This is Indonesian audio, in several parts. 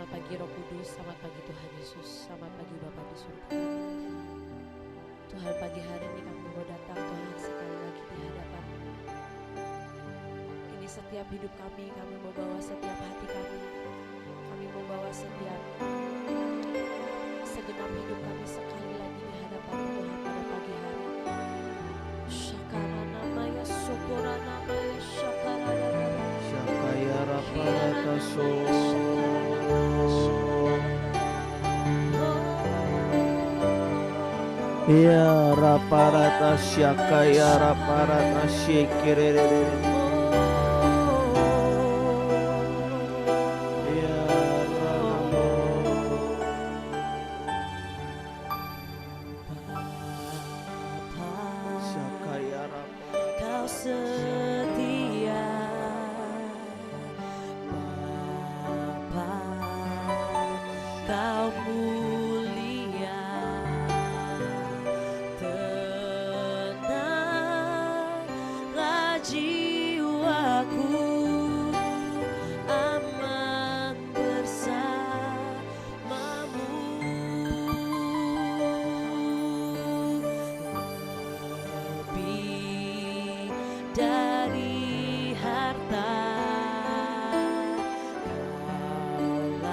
Selamat pagi Roh Kudus, selamat pagi Tuhan Yesus, selamat pagi Bapa di surga. Tuhan, pagi hari ini kami mau datang Tuhan sekali lagi di hadapan. Ini setiap hidup kami mau bawa setiap hati kami mau bawa setiap segenap hidup kami sekali lagi di hadapan Tuhan pada pagi hari. Syakara namanya, syukura namanya, syakara namanya, Shakaya Raparata So. Ya Raparata Shakaya Raparata Shikirere. Ya Ramo. Shakaya Raparata. Kau setia, Bapa, Kau mulia, tenanglah jiwaku, aman bersamamu. Lebih dari harta, Kaulah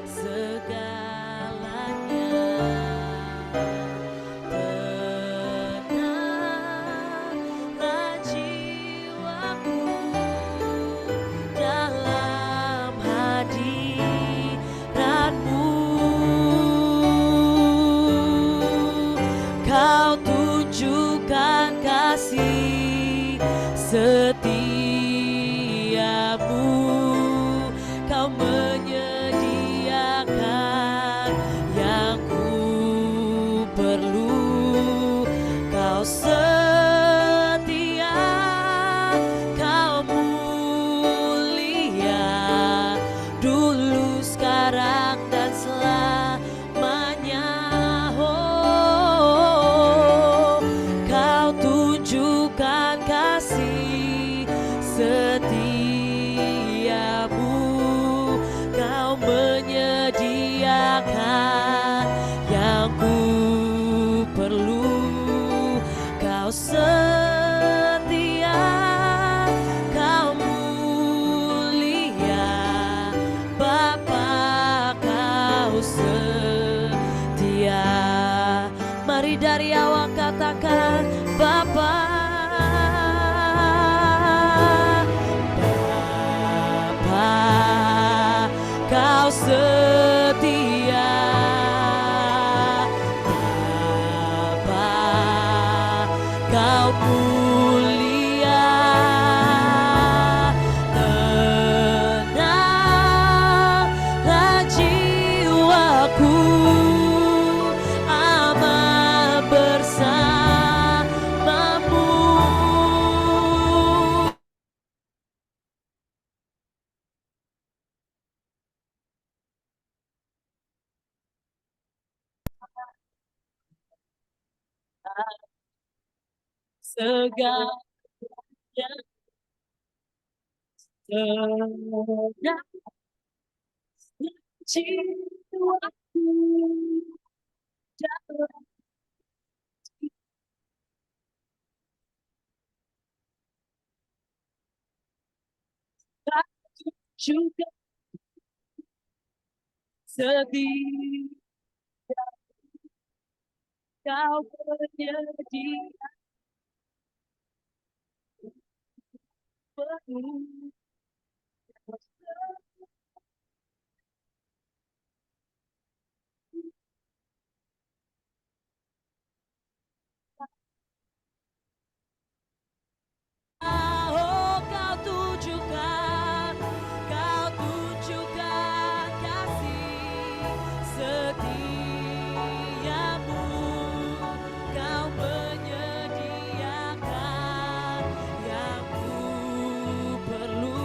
segalanya. Tenanglah jiwaku dalam hadirat-Mu. Kau tunjukkan kasih setiamu, Kau menyediakan yang ku perlu. Kau setia, Kau mulia, dulu, sekarang, dan selamanya. Oh, Kau tunjukkan kasih setiamu, Kau menyediakan yang ku perlu. Kau setia, Kau mulia, Bapa, Kau setia. Mari dari awal katakan Bapa. Bapa, Kau setia. Bapa, Kau mulia, tenanglah jiwaku, aman bersamamu. Segalanya tenang jiwaku dalam hati juga setia. Kau menyediakan penuh. Oh, Kau tunjukkan kasih setiamu, Kau menyediakan yang ku perlu.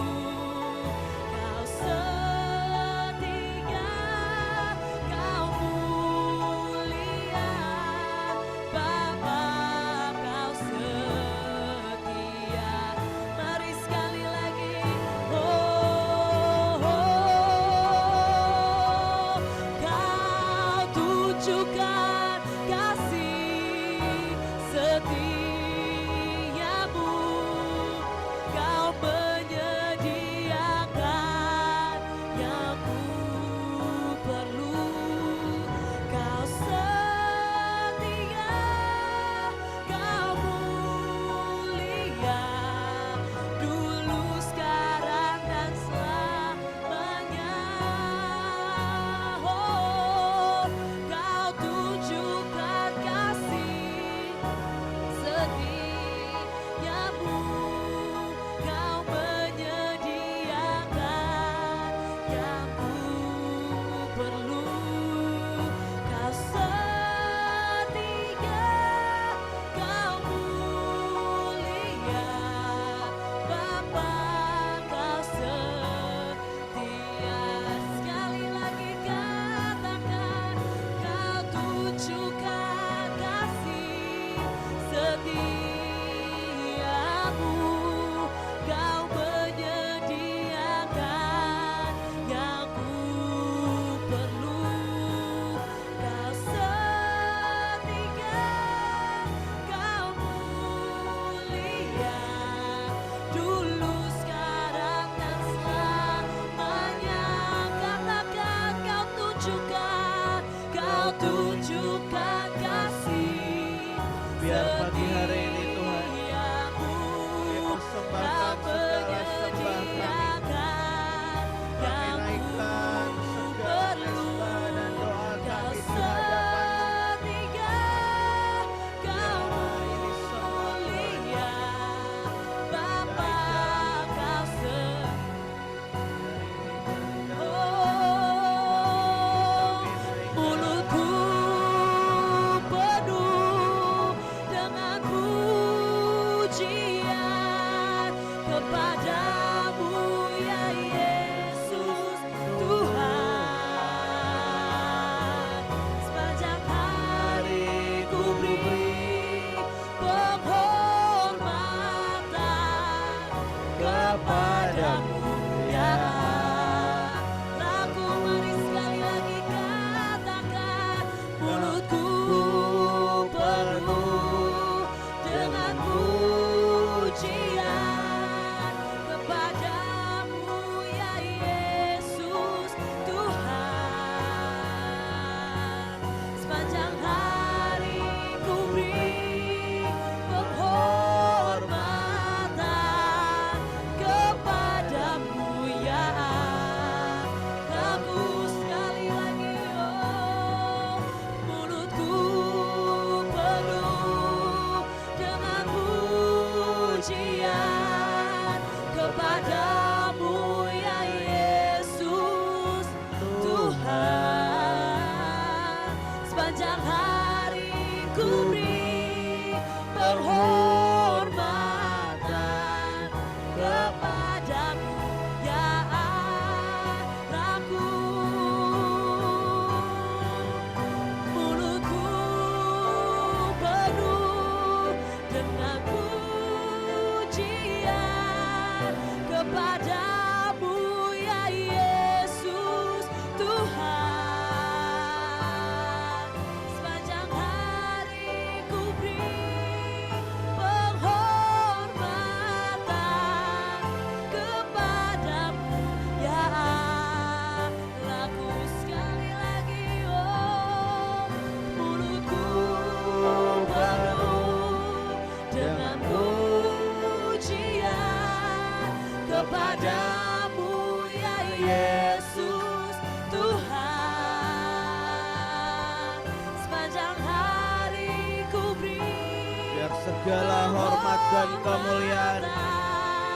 dan kemuliaan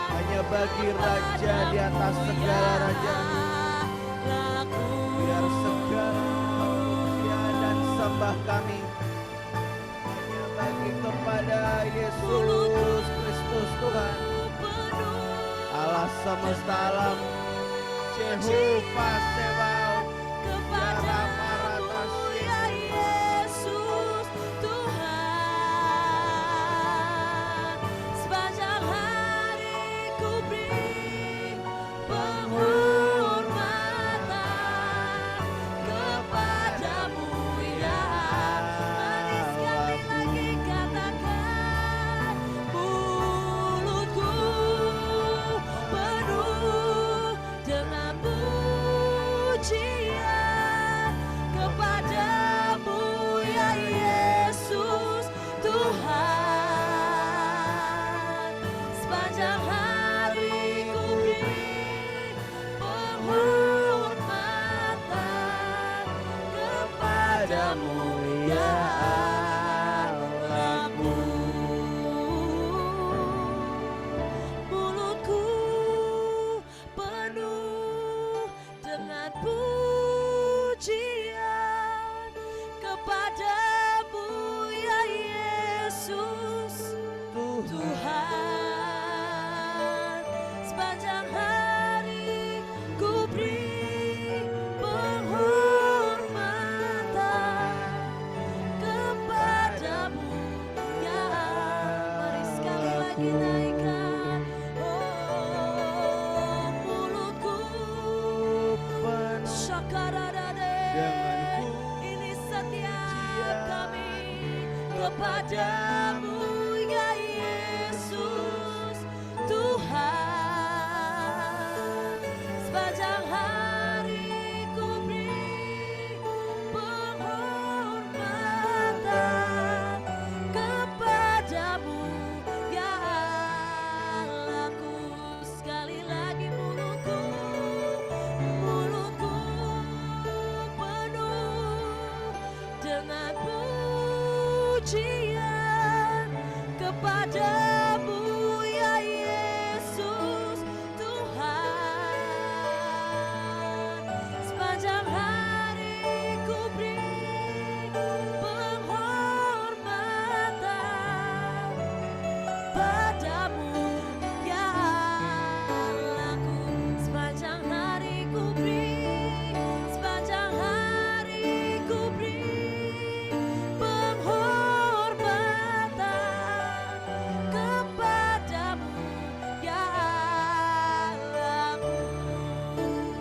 hanya bagi Raja di atas segala raja. Biar segala pujian dan sembah kami hanya bagi kepada Yesus Kristus Tuhan, Allah semesta alam, Jehovah Sebaot, kepada ya Yesus Tuhan. Sepanjang hari ku beri penghormatan kepadamu ya. Mari sekali lagi katakan, mulutku penuh dengan pujian kepadamu ya Yesus Tuhan. Sepanjang hari ku beri penghormatan kepadamu ya Allahku. Mulutku penuh dengan pujian kepadamu ya Yesus Tuhan. Sepanjang hari ku beri penghormatan kepadamu ya. Mari sekali lagi naikkan, oh mulutku Syakaradade, ini setiap kami kepadamu ya Yesus Tuhan. Sepanjang hari ku beri penghormatan kepadamu ya Allahku. Sekali lagi mulutku penuh dengan pujian kepadamu ya Yesus Tuhan. Sepanjang hari ku beri penghormatan padamu ya Allahku. Sepanjang hari ku beri penghormatan kepadamu ya Allahku.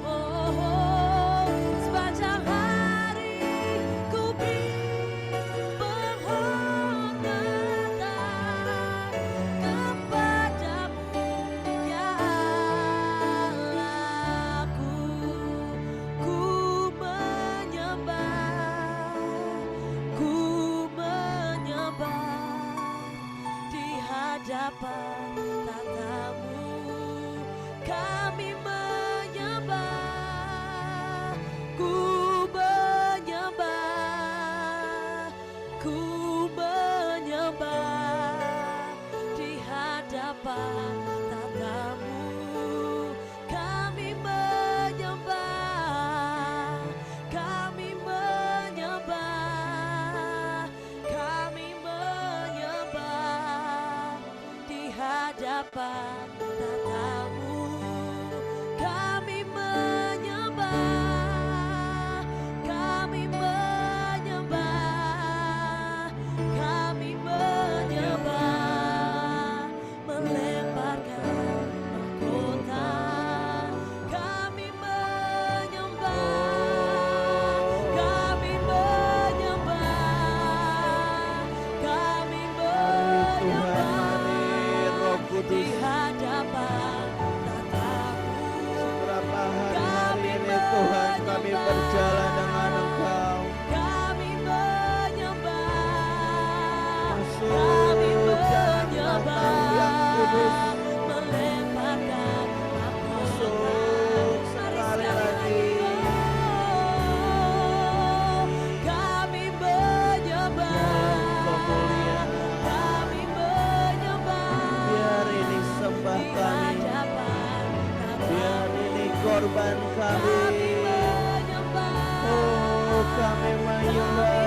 Oh, sepanjang hari ku beri penghormatan kepadamu ya Allahku. Ku menyembah di hadapan tatamu. Kami menyembah, ku menyembah di hadapan tatamu. Kami menyembah, kami menyembah di hadapan tatamu. Kami menyembah, melemparkan mahkota. Kami menyembah, Tuhan, mari Roh di Kudus Oh, kami menyembah.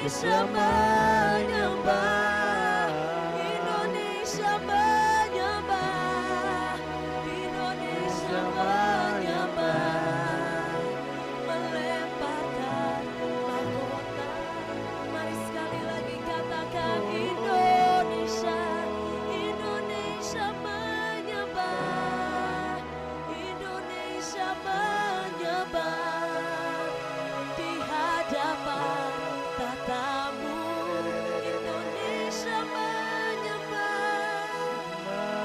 Indonesia menyembah, Indonesia menyembah, Indonesia menyembah, melemparkan mahkota. Mari sekali lagi katakan Indonesia, Indonesia menyembah, Indonesia menyembah di hadapan tatamu. Indonesia menyembah,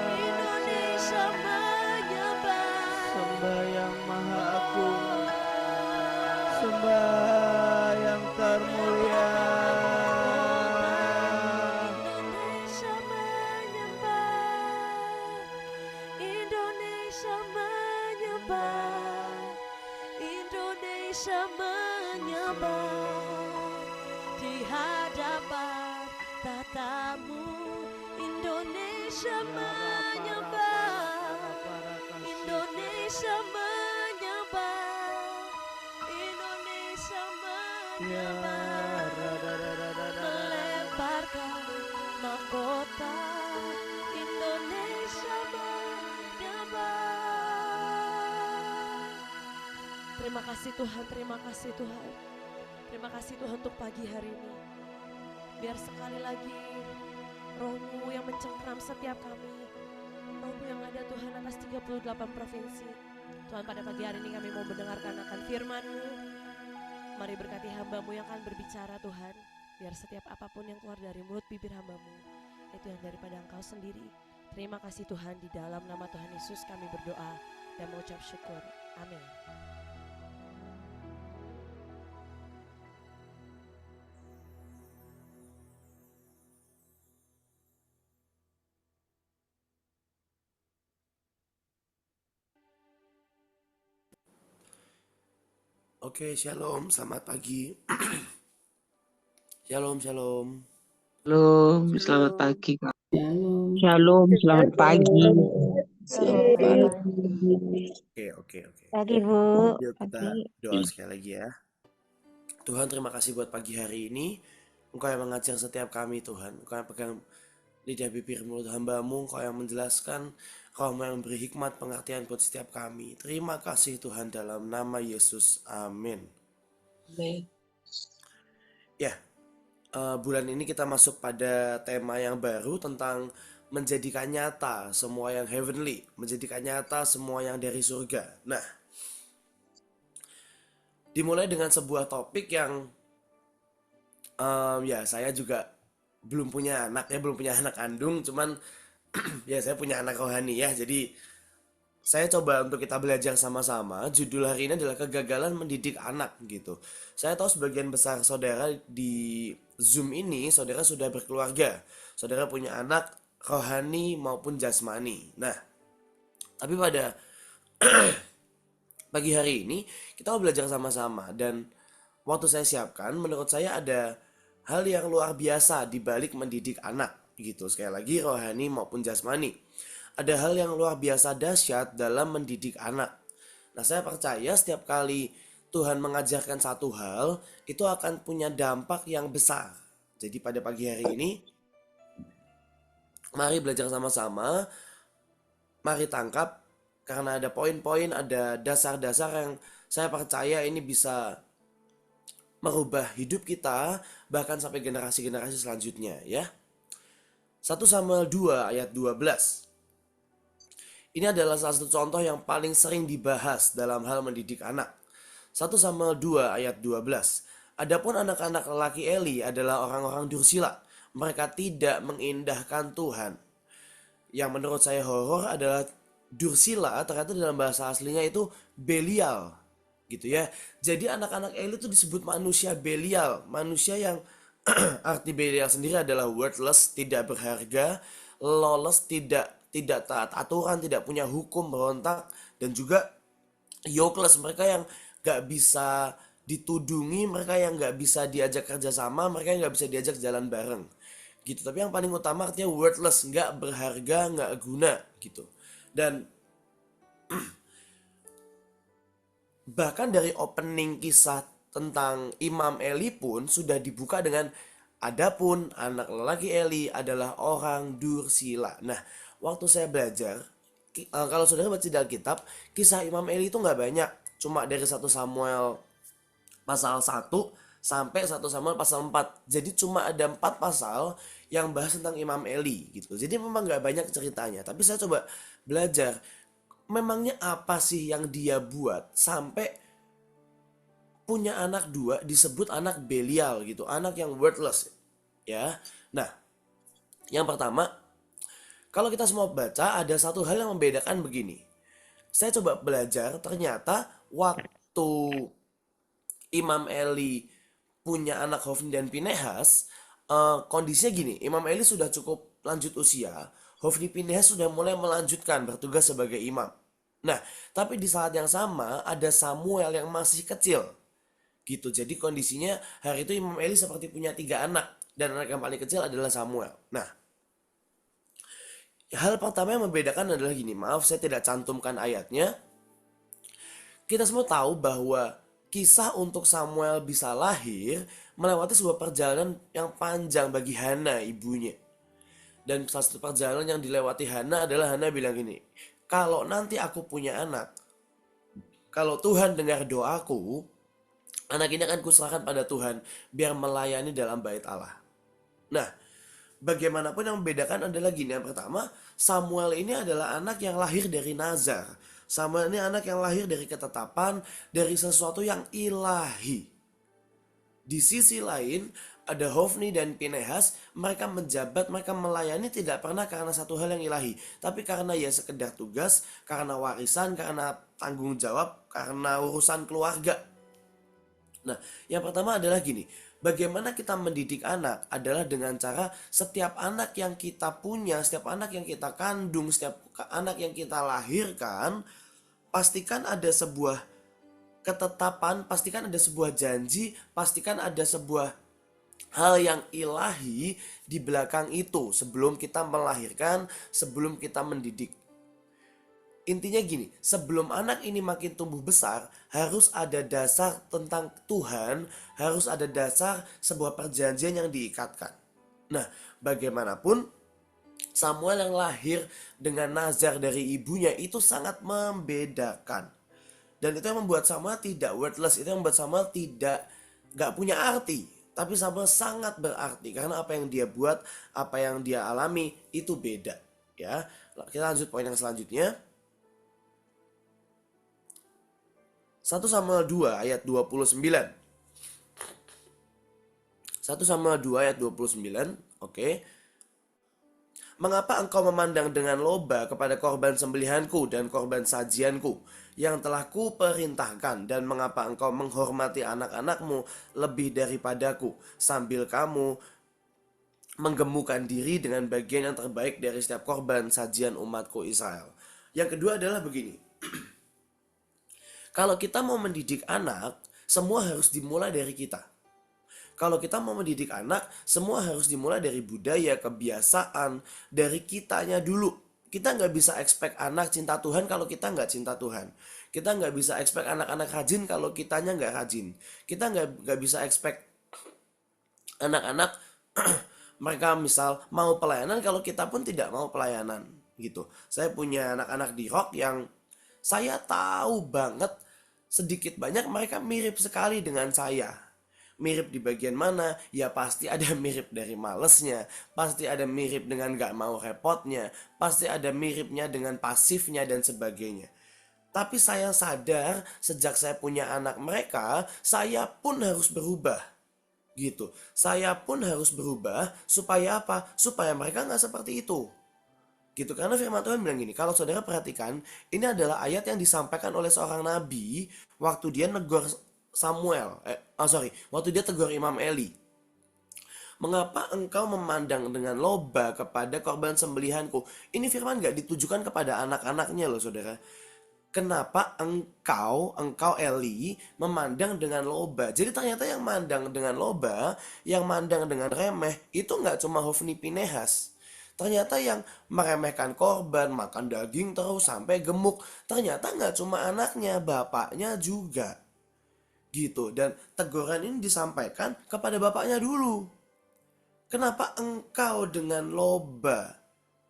Indonesia menyembah, Sembah yang maha agung, sembah yang termulia. Indonesia menyembah, Indonesia menyembah, Indonesia menyembah di hadapan tatamu. Indonesia menyembah, Indonesia menyembah, Indonesia Ya, menyembah, melemparkan mahkota. Indonesia menyembah. Terima kasih Tuhan, terima kasih Tuhan. Terima kasih Tuhan untuk pagi hari ini. Biar sekali lagi Roh-Mu yang mencengkram setiap kami, Roh-Mu yang ada Tuhan atas 38 provinsi. Tuhan, pada pagi hari ini kami mau mendengarkan akan firman-Mu. Mari berkati hamba-Mu yang akan berbicara Tuhan. Biar setiap apapun yang keluar dari mulut bibir hamba-Mu, itu yang daripada Engkau sendiri. Terima kasih Tuhan, di dalam nama Tuhan Yesus kami berdoa dan mengucap syukur. Amin. Oke, shalom, selamat pagi. Shalom, shalom. Shalom, selamat pagi, Kak. Shalom, selamat pagi. Selamat pagi. Oke. Pagi, Bu. Yuk kita doa sekali lagi ya. Tuhan, terima kasih buat pagi hari ini. Engkau yang mengajar setiap kami, Tuhan. Engkau yang pegang lidah bibir mulut hamba-Mu. Engkau yang menjelaskan. Engkau yang memberi hikmat pengertian buat setiap kami. Terima kasih Tuhan, dalam nama Yesus. Amin. Ya, bulan ini kita masuk pada tema yang baru tentang menjadikan nyata semua yang heavenly, menjadikan nyata semua yang dari surga. Nah, dimulai dengan sebuah topik yang ya saya juga belum punya anak ya, belum punya anak kandung, cuman ya saya punya anak rohani ya. Jadi saya coba untuk kita belajar sama-sama. Judul hari ini adalah kegagalan mendidik anak gitu. Saya tahu sebagian besar saudara di Zoom ini, saudara sudah berkeluarga. Saudara punya anak rohani maupun jasmani. Nah, tapi pada pagi hari ini kita mau belajar sama-sama. Dan waktu saya siapkan, menurut saya ada hal yang luar biasa di balik mendidik anak gitu. Sekali lagi, rohani maupun jasmani. Ada hal yang luar biasa dahsyat dalam mendidik anak. Nah, saya percaya setiap kali Tuhan mengajarkan satu hal, itu akan punya dampak yang besar. Jadi pada pagi hari ini, mari belajar sama-sama, mari tangkap, karena ada poin-poin, ada dasar-dasar yang saya percaya ini bisa merubah hidup kita, bahkan sampai generasi-generasi selanjutnya ya. 1 Samuel 2 ayat 12. Ini adalah salah satu contoh yang paling sering dibahas dalam hal mendidik anak. 1 Samuel 2 ayat 12. Adapun anak-anak lelaki Eli adalah orang-orang dursila. Mereka tidak mengindahkan Tuhan. Yang menurut saya horor adalah dursila, ternyata dalam bahasa aslinya itu Belial. Gitu ya. Jadi anak-anak Eli itu disebut manusia Belial. Manusia yang arti Belial sendiri adalah worthless, tidak berharga, lawless, tidak taat aturan, tidak punya hukum, berontak, dan juga yokeless, mereka yang gak bisa ditudungi, mereka yang gak bisa diajak kerjasama, mereka yang gak bisa diajak jalan bareng gitu. Tapi yang paling utama artinya worthless, gak berharga, gak guna gitu. Dan bahkan dari opening kisah tentang Imam Eli pun sudah dibuka dengan adapun anak lelaki Eli adalah orang dursila. Nah, waktu saya belajar, kalau saudara baca di Alkitab, kisah Imam Eli itu nggak banyak. Cuma dari 1 Samuel pasal 1 sampai 1 Samuel pasal 4. Jadi cuma ada 4 pasal yang bahas tentang Imam Eli gitu. Jadi memang nggak banyak ceritanya. Tapi saya coba belajar, memangnya apa sih yang dia buat sampai punya anak 2 disebut anak Belial gitu. Anak yang worthless ya. Nah, yang pertama, kalau kita semua baca, ada satu hal yang membedakan begini. Saya coba belajar, ternyata waktu Imam Eli punya anak Hofni dan Pinehas, kondisinya gini, Imam Eli sudah cukup lanjut usia, Hofni Pinehas sudah mulai melanjutkan bertugas sebagai imam. Nah, tapi di saat yang sama ada Samuel yang masih kecil. Gitu, jadi kondisinya hari itu Imam Eli seperti punya 3 anak, dan anak yang paling kecil adalah Samuel. Nah, hal pertama yang membedakan adalah gini, maaf saya tidak cantumkan ayatnya. Kita semua tahu bahwa kisah untuk Samuel bisa lahir melewati sebuah perjalanan yang panjang bagi Hana ibunya. Dan salah satu perjalanan yang dilewati Hana adalah Hana bilang gini, kalau nanti aku punya anak, kalau Tuhan dengar doaku, anak ini akan kuserahkan pada Tuhan biar melayani dalam bait Allah. Nah, bagaimanapun yang membedakan adalah gini. Yang pertama, Samuel ini adalah anak yang lahir dari nazar. Samuel ini anak yang lahir dari ketetapan, dari sesuatu yang ilahi. Di sisi lain, ada Hofni dan Pinehas, mereka menjabat, mereka melayani tidak pernah karena satu hal yang ilahi. Tapi karena ya sekedar tugas, karena warisan, karena tanggung jawab, karena urusan keluarga. Nah, yang pertama adalah gini. Bagaimana kita mendidik anak adalah dengan cara setiap anak yang kita punya, setiap anak yang kita kandung, setiap anak yang kita lahirkan, pastikan ada sebuah ketetapan, pastikan ada sebuah janji, pastikan ada sebuah hal yang ilahi di belakang itu sebelum kita melahirkan, sebelum kita mendidik. Intinya gini, sebelum anak ini makin tumbuh besar, harus ada dasar tentang Tuhan, harus ada dasar sebuah perjanjian yang diikatkan. Nah, bagaimanapun, Samuel yang lahir dengan nazar dari ibunya itu sangat membedakan. Dan itu yang membuat Samuel tidak worthless, itu yang membuat Samuel gak punya arti. Tapi Samuel sangat berarti, karena apa yang dia buat, apa yang dia alami, itu beda. Ya, kita lanjut poin yang selanjutnya. 1 Samuel 2 ayat 29. 1 Samuel 2 ayat 29. Oke. Oke. Mengapa engkau memandang dengan loba kepada korban sembelihanku dan korban sajianku yang telah kuperintahkan, dan mengapa engkau menghormati anak-anakmu lebih daripadaku, sambil kamu menggemukkan diri dengan bagian yang terbaik dari setiap korban sajian umatku Israel. Yang kedua adalah begini. Kalau kita mau mendidik anak, semua harus dimulai dari kita. Kalau kita mau mendidik anak, semua harus dimulai dari budaya, kebiasaan, dari kitanya dulu. Kita nggak bisa expect anak cinta Tuhan kalau kita nggak cinta Tuhan. Kita nggak bisa expect anak-anak rajin kalau kitanya nggak rajin. Kita nggak bisa expect anak-anak mereka misal mau pelayanan kalau kita pun tidak mau pelayanan gitu. Saya punya anak-anak di Rock yang saya tahu banget sedikit banyak mereka mirip sekali dengan saya. Mirip di bagian mana? Ya pasti ada mirip dari malesnya, pasti ada mirip dengan gak mau repotnya, pasti ada miripnya dengan pasifnya dan sebagainya. Tapi saya sadar sejak saya punya anak mereka, saya pun harus berubah. Gitu. Saya pun harus berubah supaya apa? Supaya mereka gak seperti itu. Gitu, karena firman Tuhan bilang gini, kalau saudara perhatikan, ini adalah ayat yang disampaikan oleh seorang nabi waktu dia negor waktu dia tegur Imam Eli. Mengapa engkau memandang dengan loba kepada korban sembelihanku? Ini firman gak ditujukan kepada anak-anaknya loh saudara. Kenapa engkau Eli memandang dengan loba? Jadi ternyata yang mandang dengan loba, yang mandang dengan remeh, itu gak cuma Hofni Pinehas. Ternyata yang meremehkan korban, makan daging terus sampai gemuk, ternyata gak cuma anaknya, bapaknya juga. Gitu, dan teguran ini disampaikan kepada bapaknya dulu. Kenapa engkau dengan loba?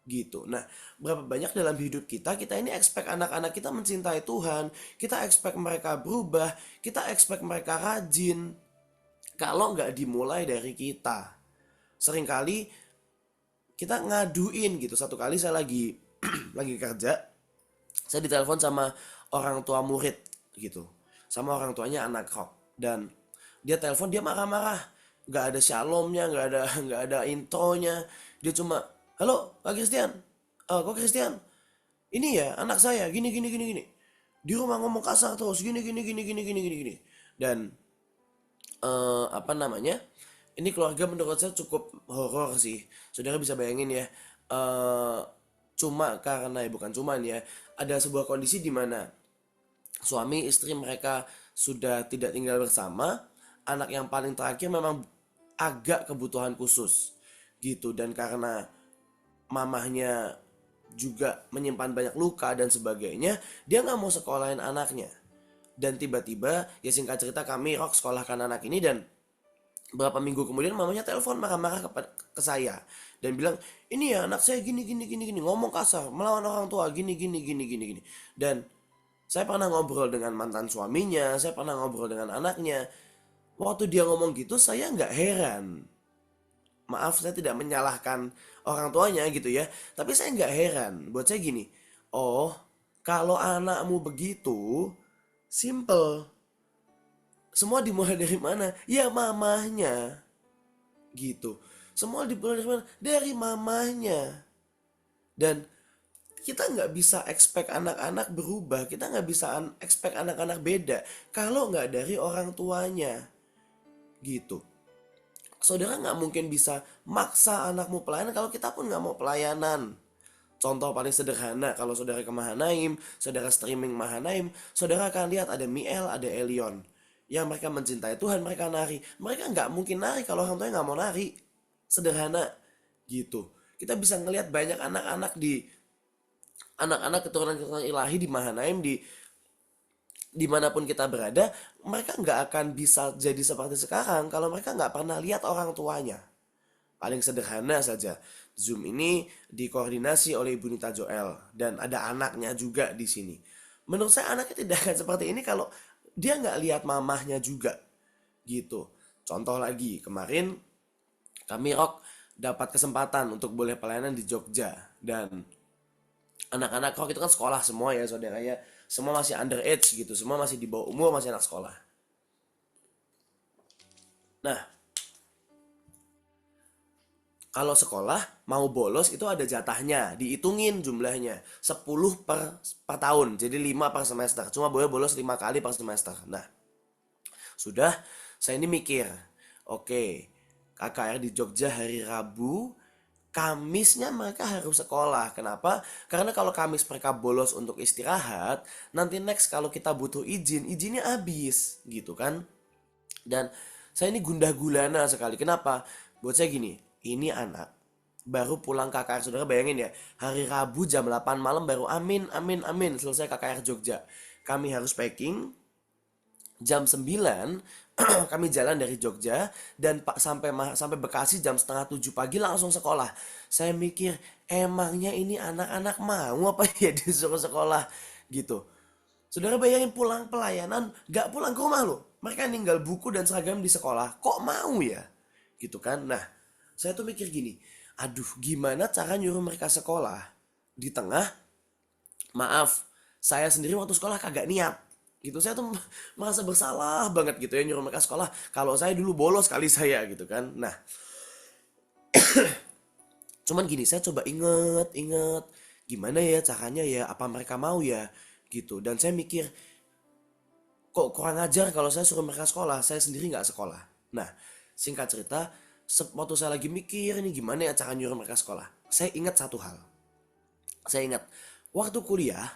Gitu. Nah, berapa banyak dalam hidup kita ini expect anak-anak kita mencintai Tuhan, kita expect mereka berubah, kita expect mereka rajin. Kalau nggak dimulai dari kita. Seringkali kita ngaduin gitu. Satu kali saya lagi kerja, saya ditelepon sama orang tua murid gitu. Sama orang tuanya anak Rock, dan dia telepon, dia marah-marah, nggak ada shalomnya, nggak ada intronya, dia cuma halo Kak Christian, kok Christian, ini ya anak saya gini di rumah ngomong kasar terus gini, dan ini keluarga menurut saya cukup horor sih, saudara bisa bayangin ya. Bukan cuman ya, ada sebuah kondisi di mana suami istri mereka sudah tidak tinggal bersama. Anak yang paling terakhir memang agak kebutuhan khusus gitu, dan karena mamahnya juga menyimpan banyak luka dan sebagainya, dia nggak mau sekolahin anaknya. Dan tiba-tiba ya singkat cerita kami Rock sekolahkan anak ini, dan beberapa minggu kemudian mamanya telepon marah-marah ke saya dan bilang, ini ya anak saya gini ngomong kasar, melawan orang tua gini. Dan saya pernah ngobrol dengan mantan suaminya, saya pernah ngobrol dengan anaknya. Waktu dia ngomong gitu, saya nggak heran. Maaf, saya tidak menyalahkan orang tuanya gitu ya. Tapi saya nggak heran. Buat saya gini, oh kalau anakmu begitu, simple. Semua dimulai dari mana? Ya mamahnya. Gitu. Semua dimulai dari mana? Dari mamahnya. Dan kita nggak bisa expect anak-anak berubah, kita nggak bisa expect anak-anak beda kalau nggak dari orang tuanya, gitu. Saudara nggak mungkin bisa maksa anakmu pelayanan kalau kita pun nggak mau pelayanan. Contoh paling sederhana, kalau saudara ke Mahanaim, saudara streaming Mahanaim, saudara akan lihat ada Miel, ada Elion, yang mereka mencintai Tuhan, mereka nari. Mereka nggak mungkin nari kalau orang tuanya nggak mau nari. Sederhana, gitu. Kita bisa ngelihat banyak anak-anak keturunan ilahi di Mahanaim, dimanapun kita berada, mereka nggak akan bisa jadi seperti sekarang kalau mereka nggak pernah lihat orang tuanya. Paling sederhana saja, Zoom ini dikoordinasi oleh Ibu Nita Joel dan ada anaknya juga di sini. Menurut saya anaknya tidak akan seperti ini kalau dia nggak lihat mamahnya juga, gitu. Contoh lagi, kemarin kami Rock dapat kesempatan untuk boleh pelayanan di Jogja, dan anak-anak Rock itu kan sekolah semua ya saudara ya, semua masih under age gitu, semua masih di bawah umur, masih anak sekolah. Nah, Kalau sekolah mau bolos itu ada jatahnya, dihitungin jumlahnya 10 per tahun, jadi 5 per semester. Cuma boleh bolos 5 kali per semester. Nah, sudah saya ini mikir, oke, KKR di Jogja hari Rabu, Kamisnya mereka harus sekolah. Kenapa? Karena kalau Kamis mereka bolos untuk istirahat, nanti next kalau kita butuh izin, izinnya habis, gitu kan? Dan saya ini gundah gulana sekali. Kenapa? Buat saya gini, ini anak baru pulang KKR. Saudara bayangin ya, hari Rabu jam 8 malam baru amin, amin, amin, selesai KKR Jogja. Kami harus packing, jam 9 kami jalan dari Jogja dan sampai Bekasi jam setengah 7 pagi langsung sekolah. Saya mikir, emangnya ini anak-anak mau apa ya disuruh sekolah gitu. Saudara bayangin pulang pelayanan, gak pulang ke rumah loh. Mereka ninggal buku dan seragam di sekolah. Kok mau ya? Gitu kan. Nah, saya tuh mikir gini. Aduh, gimana cara nyuruh mereka sekolah? Di tengah, maaf, saya sendiri waktu sekolah kagak niat. Gitu, saya tuh merasa bersalah banget gitu ya nyuruh mereka sekolah. Kalau saya dulu bolos kali saya gitu kan. Nah, cuman gini, saya coba inget gimana ya caranya ya, apa mereka mau ya gitu. Dan saya mikir, kok kurang ajar kalau saya suruh mereka sekolah, saya sendiri nggak sekolah. Nah, singkat cerita, waktu saya lagi mikir ini gimana ya cara nyuruh mereka sekolah, saya ingat satu hal. Saya ingat, waktu kuliah,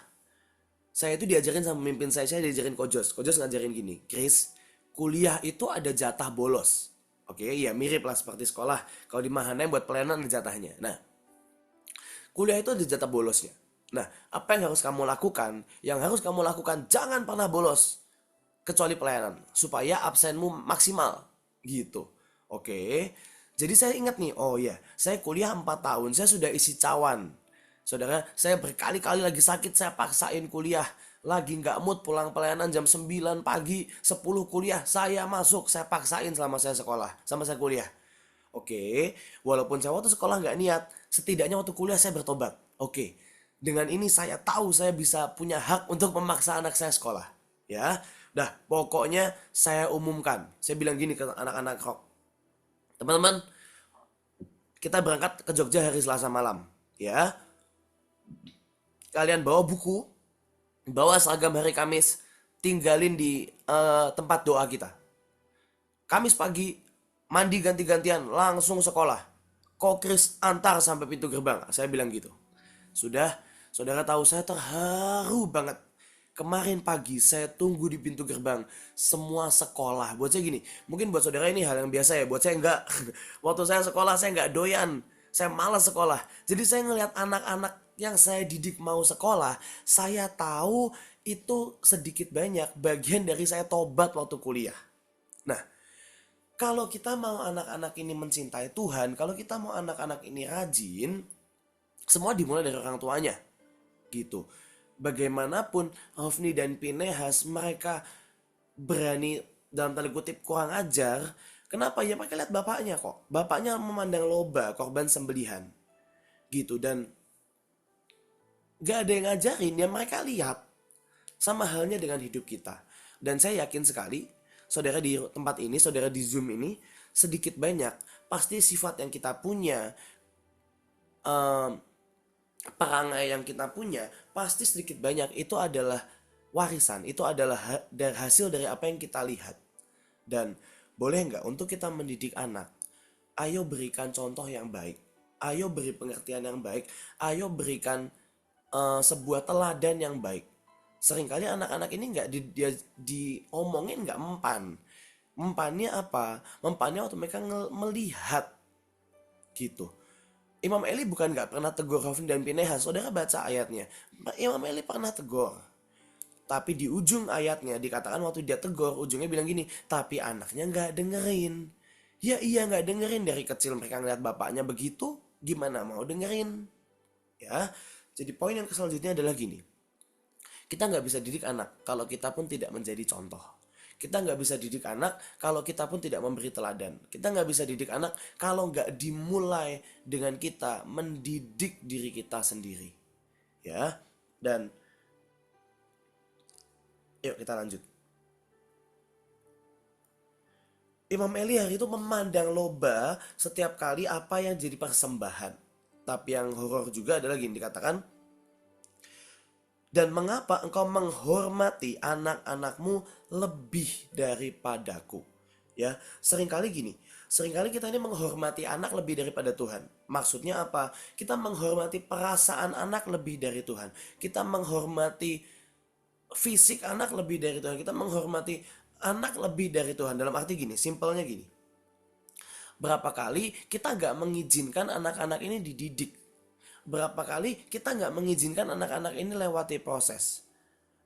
saya itu diajarin sama pemimpin saya diajarin Kojos. Kojos ngajarin gini, Chris, kuliah itu ada jatah bolos. Oke, ya mirip lah seperti sekolah. Kalau di Mahana buat pelayanan ada jatahnya. Nah, kuliah itu ada jatah bolosnya. Nah, apa yang harus kamu lakukan? Yang harus kamu lakukan, jangan pernah bolos. Kecuali pelayanan. Supaya absenmu maksimal. Gitu. Oke. Jadi saya ingat nih, oh ya, saya kuliah 4 tahun, saya sudah isi cawan. Saudara, saya berkali-kali lagi sakit, saya paksain kuliah. Lagi nggak mood pulang pelayanan jam 9 pagi, 10 kuliah, saya masuk, saya paksain selama saya sekolah, sama saya kuliah. Oke, walaupun saya waktu sekolah nggak niat, setidaknya waktu kuliah saya bertobat. Oke, dengan ini saya tahu saya bisa punya hak untuk memaksa anak saya sekolah. Ya, dah pokoknya saya umumkan. Saya bilang gini ke anak-anak rock. Teman-teman, kita berangkat ke Jogja hari Selasa malam. Ya, kalian bawa buku, bawa seragam hari Kamis, tinggalin di tempat doa kita. Kamis pagi, mandi ganti-gantian, langsung sekolah. Kok Chris antar sampai pintu gerbang? Saya bilang gitu. Sudah, saudara tahu saya terharu banget. Kemarin pagi saya tunggu di pintu gerbang. Semua sekolah. Buat saya gini, mungkin buat saudara ini hal yang biasa ya. Buat saya enggak. Waktu saya sekolah saya enggak doyan. Saya malas sekolah. Jadi saya ngelihat anak-anak yang saya didik mau sekolah. Saya tahu itu sedikit banyak bagian dari saya tobat waktu kuliah. Nah, kalau kita mau anak-anak ini mencintai Tuhan, kalau kita mau anak-anak ini rajin, semua dimulai dari orang tuanya. Gitu. Bagaimanapun Hofni dan Pinehas mereka berani dalam tanda kutip kurang ajar. Kenapa? Ya mereka lihat bapaknya kok. Bapaknya memandang loba korban sembelihan. Gitu. Dan gak ada yang ngajarin, ya mereka lihat. Sama halnya dengan hidup kita. Dan saya yakin sekali, saudara di tempat ini, saudara di Zoom ini, sedikit banyak, pasti sifat yang kita punya, perangai yang kita punya, pasti sedikit banyak itu adalah warisan, itu adalah hasil dari apa yang kita lihat. Dan boleh nggak untuk kita mendidik anak, ayo berikan contoh yang baik, ayo beri pengertian yang baik, ayo berikan sebuah teladan yang baik. Seringkali anak-anak ini nggak diomongin, nggak mempan. Mempannya apa? Mempannya waktu mereka melihat gitu. Imam Eli bukan nggak pernah tegur Hofni dan Pinehas. Saudara baca ayatnya. Imam Eli pernah tegur. Tapi di ujung ayatnya dikatakan waktu dia tegur, ujungnya bilang gini, tapi anaknya nggak dengerin. Ya iya nggak dengerin, dari kecil mereka ngeliat bapaknya begitu, gimana mau dengerin? Ya, jadi poin yang selanjutnya adalah gini. Kita nggak bisa didik anak kalau kita pun tidak menjadi contoh. Kita nggak bisa didik anak kalau kita pun tidak memberi teladan. Kita nggak bisa didik anak kalau nggak dimulai dengan kita mendidik diri kita sendiri. Ya, dan yuk kita lanjut. Imam Eli hari itu memandang loba setiap kali apa yang jadi persembahan. Tapi yang horor juga adalah gini dikatakan, dan mengapa engkau menghormati anak-anakmu lebih daripadaku? Ya, seringkali kita ini menghormati anak lebih daripada Tuhan. Maksudnya apa? Kita menghormati perasaan anak lebih dari Tuhan. Kita menghormati fisik anak lebih dari Tuhan. Kita menghormati anak lebih dari Tuhan. Dalam arti gini, simpelnya gini. Berapa kali kita gak mengizinkan anak-anak ini dididik? Berapa kali kita nggak mengizinkan anak-anak ini lewati proses?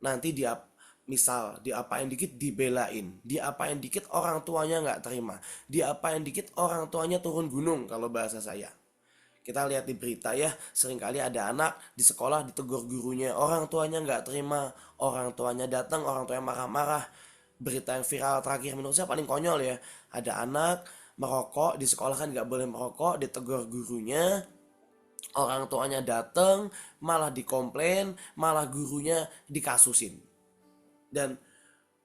Nanti dia misal diapain dikit dibelain, diapain dikit orang tuanya nggak terima, diapain dikit orang tuanya turun gunung kalau bahasa saya. Kita lihat di berita ya, seringkali ada anak di sekolah ditegur gurunya, orang tuanya nggak terima, orang tuanya datang, orang tuanya marah-marah. Berita yang viral terakhir menurut saya paling konyol ya, ada anak merokok di sekolah kan nggak boleh merokok, ditegur gurunya. Orang tuanya datang, malah dikomplain, malah gurunya dikasusin. Dan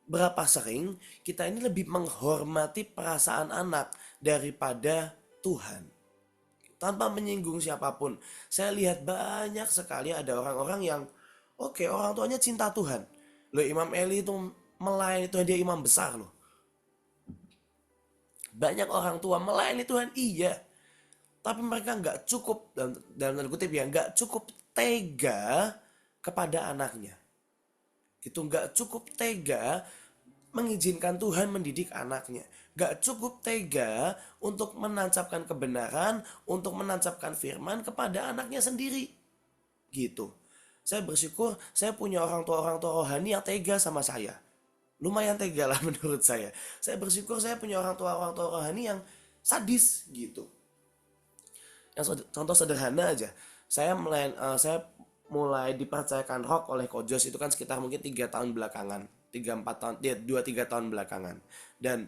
berapa sering kita ini lebih menghormati perasaan anak daripada Tuhan. Tanpa menyinggung siapapun. Saya lihat banyak sekali ada orang-orang yang oke, orang tuanya cinta Tuhan. Loh, Imam Eli itu melayani Tuhan, dia imam besar loh. Banyak orang tua melayani Tuhan, iya. Tapi mereka nggak cukup, dalam tanda kutip ya, nggak cukup tega kepada anaknya. Gitu, nggak cukup tega mengizinkan Tuhan mendidik anaknya. Nggak cukup tega untuk menancapkan kebenaran, untuk menancapkan firman kepada anaknya sendiri. Gitu. Saya bersyukur saya punya orang tua rohani yang tega sama saya. Lumayan tega lah menurut saya. Saya bersyukur saya punya orang tua rohani yang sadis gitu. Yang contoh sederhana aja, saya mulai dipercayakan rock oleh Ko Jos itu kan sekitar mungkin 3 tahun belakangan, 2-3 tahun belakangan. Dan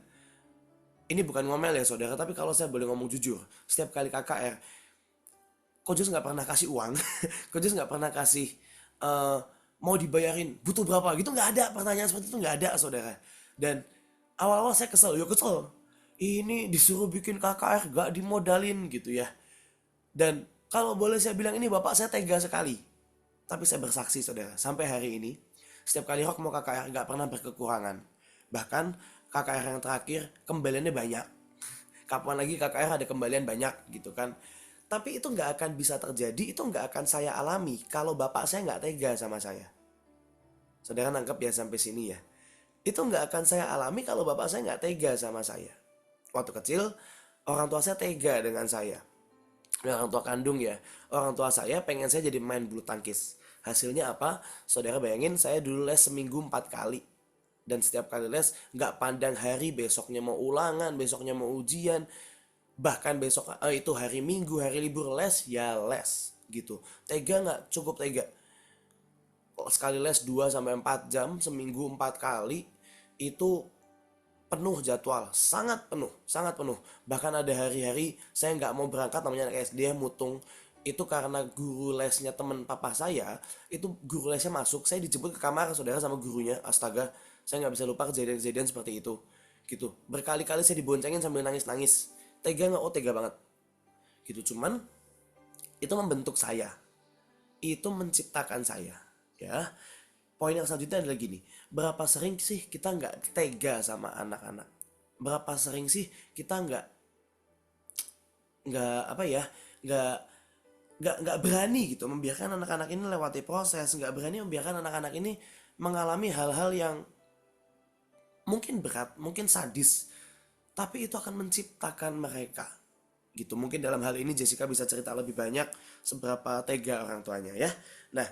ini bukan ngomel ya saudara, tapi kalau saya boleh ngomong jujur, setiap kali KKR, Ko Jos nggak pernah kasih uang, Ko Jos nggak pernah kasih mau dibayarin, butuh berapa gitu, nggak ada pertanyaan seperti itu, nggak ada saudara. Dan awal-awal saya kesel, ini disuruh bikin KKR nggak dimodalin gitu ya. Dan kalau boleh saya bilang ini bapak saya tega sekali. Tapi saya bersaksi saudara, sampai hari ini setiap kali Rock mau KKR gak pernah berkekurangan. Bahkan KKR yang terakhir kembaliannya banyak. Kapan lagi KKR ada kembalian banyak gitu kan. Tapi itu gak akan bisa terjadi, itu gak akan saya alami kalau bapak saya gak tega sama saya. Saudara nangkep ya sampai sini ya. Itu gak akan saya alami kalau bapak saya gak tega sama saya. Waktu kecil orang tua saya tega dengan saya. Orang tua kandung ya, orang tua saya pengen saya jadi main bulu tangkis. Hasilnya apa? Saudara bayangin, saya dulu les seminggu 4 kali. Dan setiap kali les gak pandang hari, besoknya mau ulangan, besoknya mau ujian. Bahkan besok itu hari Minggu, hari libur les, ya les gitu. Tega gak? Cukup tega. Sekali les 2-4 jam, seminggu 4 kali, itu penuh jadwal, sangat penuh. Bahkan ada hari-hari saya nggak mau berangkat, namanya anak SD mutung. Itu karena guru lesnya teman papa saya, itu guru lesnya masuk, saya dijemput ke kamar saudara sama gurunya. Astaga, saya nggak bisa lupa kejadian-kejadian seperti itu. Gitu, berkali-kali saya diboncengin sambil nangis-nangis. Tega nggak? Oh tega banget. Gitu, cuman itu membentuk saya, itu menciptakan saya, ya. Poin yang selanjutnya adalah gini, berapa sering sih kita nggak tega sama anak-anak? Berapa sering sih kita nggak nggak berani gitu membiarkan anak-anak ini lewati proses, nggak berani membiarkan anak-anak ini mengalami hal-hal yang mungkin berat, mungkin sadis, tapi itu akan menciptakan mereka. Gitu, mungkin dalam hal ini Jessica bisa cerita lebih banyak seberapa tega orang tuanya ya. Nah.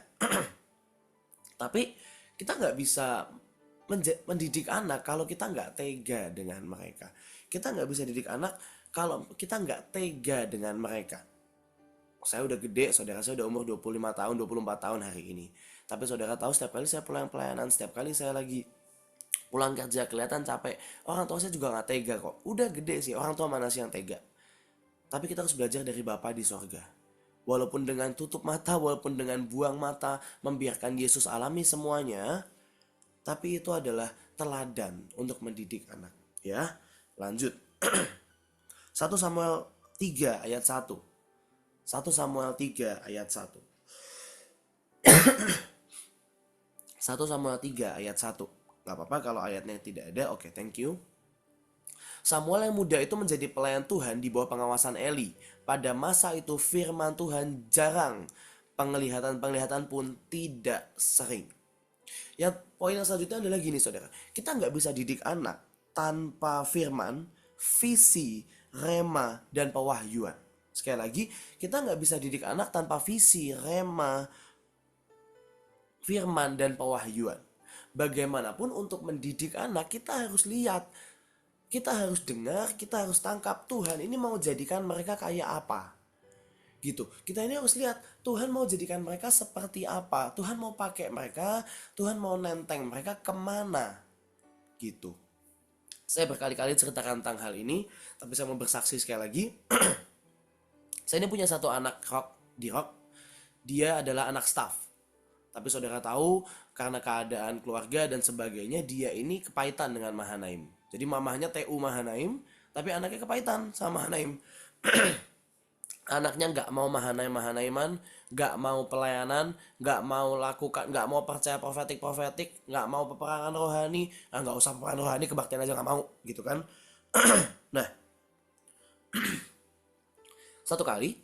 Tapi kita nggak bisa mendidik anak kalau kita nggak tega dengan mereka. Kita nggak bisa didik anak kalau kita nggak tega dengan mereka. Saya udah gede, saudara saya udah umur 25 tahun, 24 tahun hari ini. Tapi saudara tahu setiap kali saya pulang pelayanan, setiap kali saya lagi pulang kerja kelihatan capek, orang tua saya juga nggak tega kok. Udah gede sih, orang tua mana sih yang tega? Tapi kita harus belajar dari Bapa di sorga. Walaupun dengan tutup mata, walaupun dengan buang mata, membiarkan Yesus alami semuanya, tapi itu adalah teladan untuk mendidik anak. Ya, Lanjut. 1 Samuel 3 ayat 1. 1 Samuel 3 ayat 1. 1 Samuel 3 ayat 1. Gak apa-apa kalau ayatnya tidak ada. Oke, thank you. Samuel yang muda itu menjadi pelayan Tuhan di bawah pengawasan Eli. Pada masa itu firman Tuhan jarang, penglihatan-penglihatan pun tidak sering. Ya, poin yang selanjutnya adalah gini saudara. Kita nggak bisa didik anak tanpa firman, visi, rema, dan pewahyuan. Sekali lagi, kita nggak bisa didik anak tanpa visi, rema, firman, dan pewahyuan. Bagaimanapun untuk mendidik anak, kita harus lihat, kita harus dengar, kita harus tangkap Tuhan ini mau jadikan mereka kayak apa. Gitu. Kita ini harus lihat Tuhan mau jadikan mereka seperti apa. Tuhan mau pakai mereka, Tuhan mau nenteng mereka kemana. Gitu. Saya berkali-kali ceritakan tentang hal ini, tapi saya mau bersaksi sekali lagi. Saya ini punya satu anak di Rock. Dia adalah anak staff. Tapi saudara tahu, karena keadaan keluarga dan sebagainya, dia ini kepahitan dengan Mahanaim. Jadi mamahnya TU Mahanaim, tapi anaknya kepahitan sama Mahanaim. Anaknya nggak mau Mahanaiman, nggak mau pelayanan, nggak mau lakukan, nggak mau percaya profetik, nggak mau peperangan rohani, nggak usah peperangan rohani, kebaktian aja nggak mau, gitu kan? Nah, satu kali,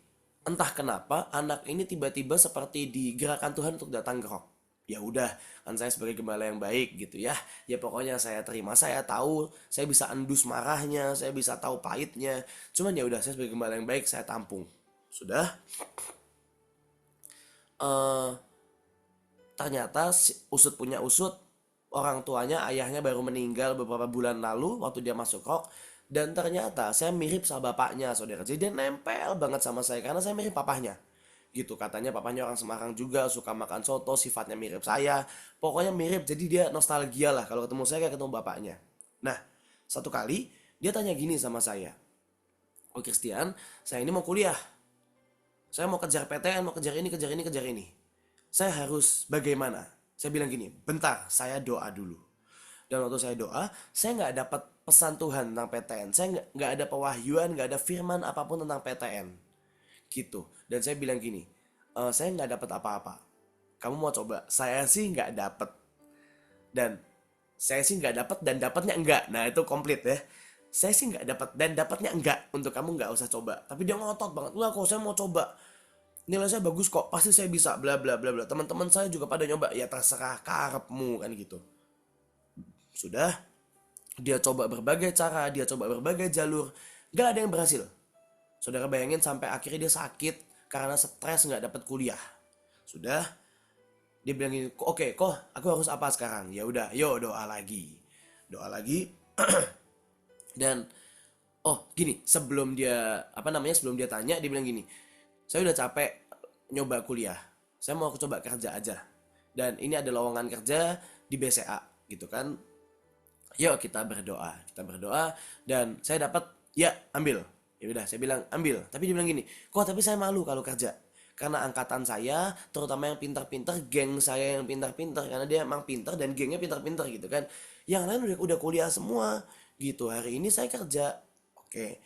entah kenapa anak ini tiba-tiba seperti digerakkan Tuhan untuk datang ke Rock. Ya udah, kan saya sebagai gembala yang baik gitu ya. Ya pokoknya saya terima, saya tahu, saya bisa endus marahnya, saya bisa tahu pahitnya. Cuman ya udah, saya sebagai gembala yang baik, saya tampung. Sudah. Ternyata usut punya usut, orang tuanya, ayahnya baru meninggal beberapa bulan lalu waktu dia masuk Rock. Dan ternyata saya mirip sama bapaknya, saudara. Jadi dia nempel banget sama saya karena saya mirip papahnya. Gitu, katanya papanya orang Semarang juga, suka makan soto, sifatnya mirip saya, pokoknya mirip, jadi dia nostalgia lah kalau ketemu saya kayak ketemu bapaknya. Nah, satu kali dia tanya gini sama saya, "Oh Christian, saya ini mau kuliah, saya mau kejar PTN, mau kejar ini, kejar ini, kejar ini, saya harus bagaimana?" Saya bilang gini, "Bentar, saya doa dulu." Dan waktu saya doa, saya nggak dapat pesan Tuhan tentang PTN, saya nggak ada pewahyuan, nggak ada firman apapun tentang PTN. Gitu. Dan saya bilang gini, saya nggak dapat apa-apa. Kamu mau coba? Saya sih nggak dapat. Dan saya sih nggak dapat dan dapatnya enggak. Nah itu komplit ya. Saya sih nggak dapat dan dapatnya enggak. Untuk kamu nggak usah coba. Tapi dia ngotot banget. Lah kok saya mau coba. Nilai saya bagus kok. Pasti saya bisa. Bla bla bla bla. Teman-teman saya juga pada nyoba. Ya terserah karepmu kan gitu. Sudah. Dia coba berbagai cara. Dia coba berbagai jalur. Nggak ada yang berhasil. Saudara bayangin sampai akhirnya dia sakit karena stres nggak dapat kuliah. Sudah, dia bilang gini, "Oke, kok aku harus apa sekarang?" Ya udah, yuk doa lagi, doa lagi. Dan gini, sebelum dia sebelum dia tanya, dia bilang gini, "Saya udah capek nyoba kuliah, saya mau coba kerja aja. Dan ini ada lowongan kerja di BCA, gitu kan. Yuk kita berdoa, dan saya dapat, ya ambil." Ya udah, saya bilang ambil. Tapi dia bilang gini, "Kok tapi saya malu kalau kerja. Karena angkatan saya, terutama yang pintar-pintar, geng saya yang pintar-pintar, karena dia emang pintar dan gengnya pintar-pintar gitu kan. Yang lain udah kuliah semua gitu. Hari ini saya kerja." Oke.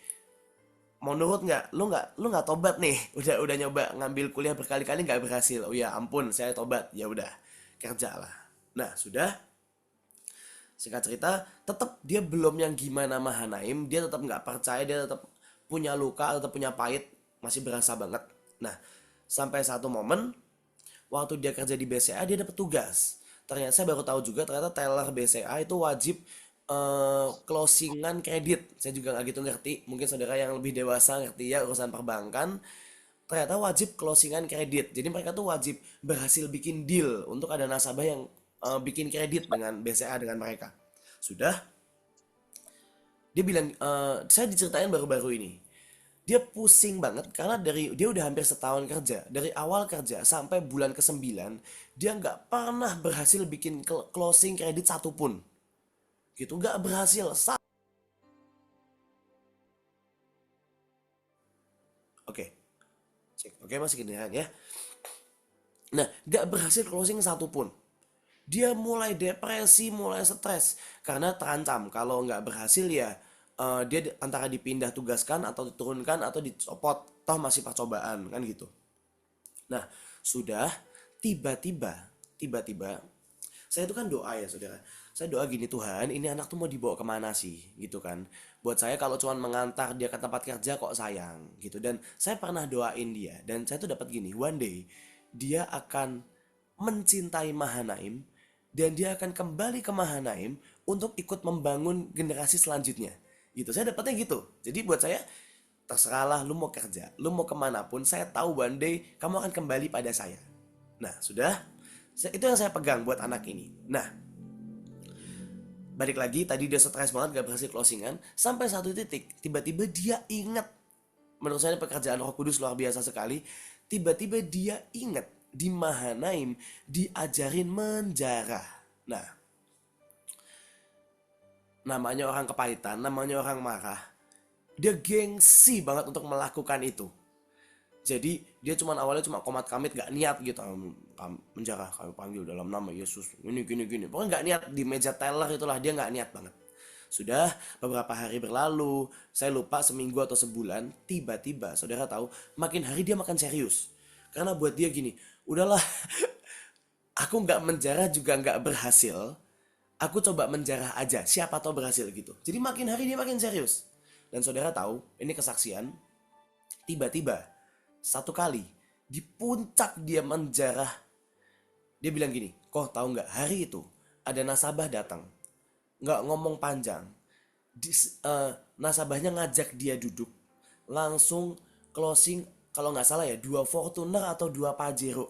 Mau nurut nggak? Lu nggak tobat nih. Udah nyoba ngambil kuliah berkali-kali nggak berhasil. Oh ya ampun, saya tobat. Ya udah, kerjalah. Nah, sudah. Singkat cerita, tetap dia belum yang gimana Mahanaim, dia tetap nggak percaya, dia tetap punya luka, tetap punya pahit, masih berasa banget. Nah, sampai satu momen, waktu dia kerja di BCA, dia dapat tugas. Ternyata saya baru tahu juga, ternyata teller BCA itu wajib closingan kredit. Saya juga nggak gitu ngerti, mungkin saudara yang lebih dewasa ngerti ya urusan perbankan. Ternyata wajib closingan kredit. Jadi mereka tuh wajib berhasil bikin deal untuk ada nasabah yang bikin kredit dengan BCA dengan mereka. Sudah, dia bilang, saya diceritain baru-baru ini. Dia pusing banget karena dia udah hampir setahun kerja. Dari awal kerja sampai bulan ke-9, dia nggak pernah berhasil bikin closing kredit satupun. Gitu, nggak berhasil. Oke. Cek. Oke, masih kedengeran ya. Nah, nggak berhasil closing satupun. Dia mulai depresi, mulai stres karena terancam kalau nggak berhasil ya dia antara dipindah tugaskan atau diturunkan atau dicopot, toh masih percobaan kan gitu. Nah, sudah tiba-tiba saya itu kan doa ya saudara. Saya doa gini, Tuhan ini anak tuh mau dibawa kemana sih gitu kan. Buat saya kalau cuma mengantar dia ke tempat kerja kok sayang gitu. Dan saya pernah doain dia dan saya tuh dapat gini, one day dia akan mencintai Mahanaim dan dia akan kembali ke Mahanaim untuk ikut membangun generasi selanjutnya gitu. Saya dapatnya gitu. Jadi buat saya terserahlah lu mau kerja, lu mau kemanapun, saya tahu one day kamu akan kembali pada saya. Nah sudah, itu yang saya pegang buat anak ini. Nah balik lagi, tadi dia stres banget gak berhasil closingan. Sampai satu titik tiba-tiba dia ingat, menurut saya pekerjaan Roh Kudus luar biasa sekali. Tiba-tiba dia ingat di Mahanaim diajarin menjarah. Nah, namanya orang kepahitan, namanya orang marah, dia gengsi banget untuk melakukan itu. Jadi dia awalnya cuma komat kamit, gak niat gitu, menjarah kami panggil dalam nama Yesus, gini. Pokoknya gak niat, di meja teller itulah dia gak niat banget. Sudah beberapa hari berlalu, saya lupa seminggu atau sebulan, tiba-tiba saudara tahu makin hari dia makin serius. Karena buat dia gini, udahlah aku gak menjarah juga gak berhasil, aku coba menjarah aja, siapa tahu berhasil gitu. Jadi makin hari dia makin serius. Dan saudara tahu, ini kesaksian, tiba-tiba satu kali di puncak dia menjarah, dia bilang gini, kok tahu nggak, hari itu ada nasabah datang, nggak ngomong panjang, nasabahnya ngajak dia duduk, langsung closing kalau nggak salah ya 2 Fortuner atau 2 Pajero.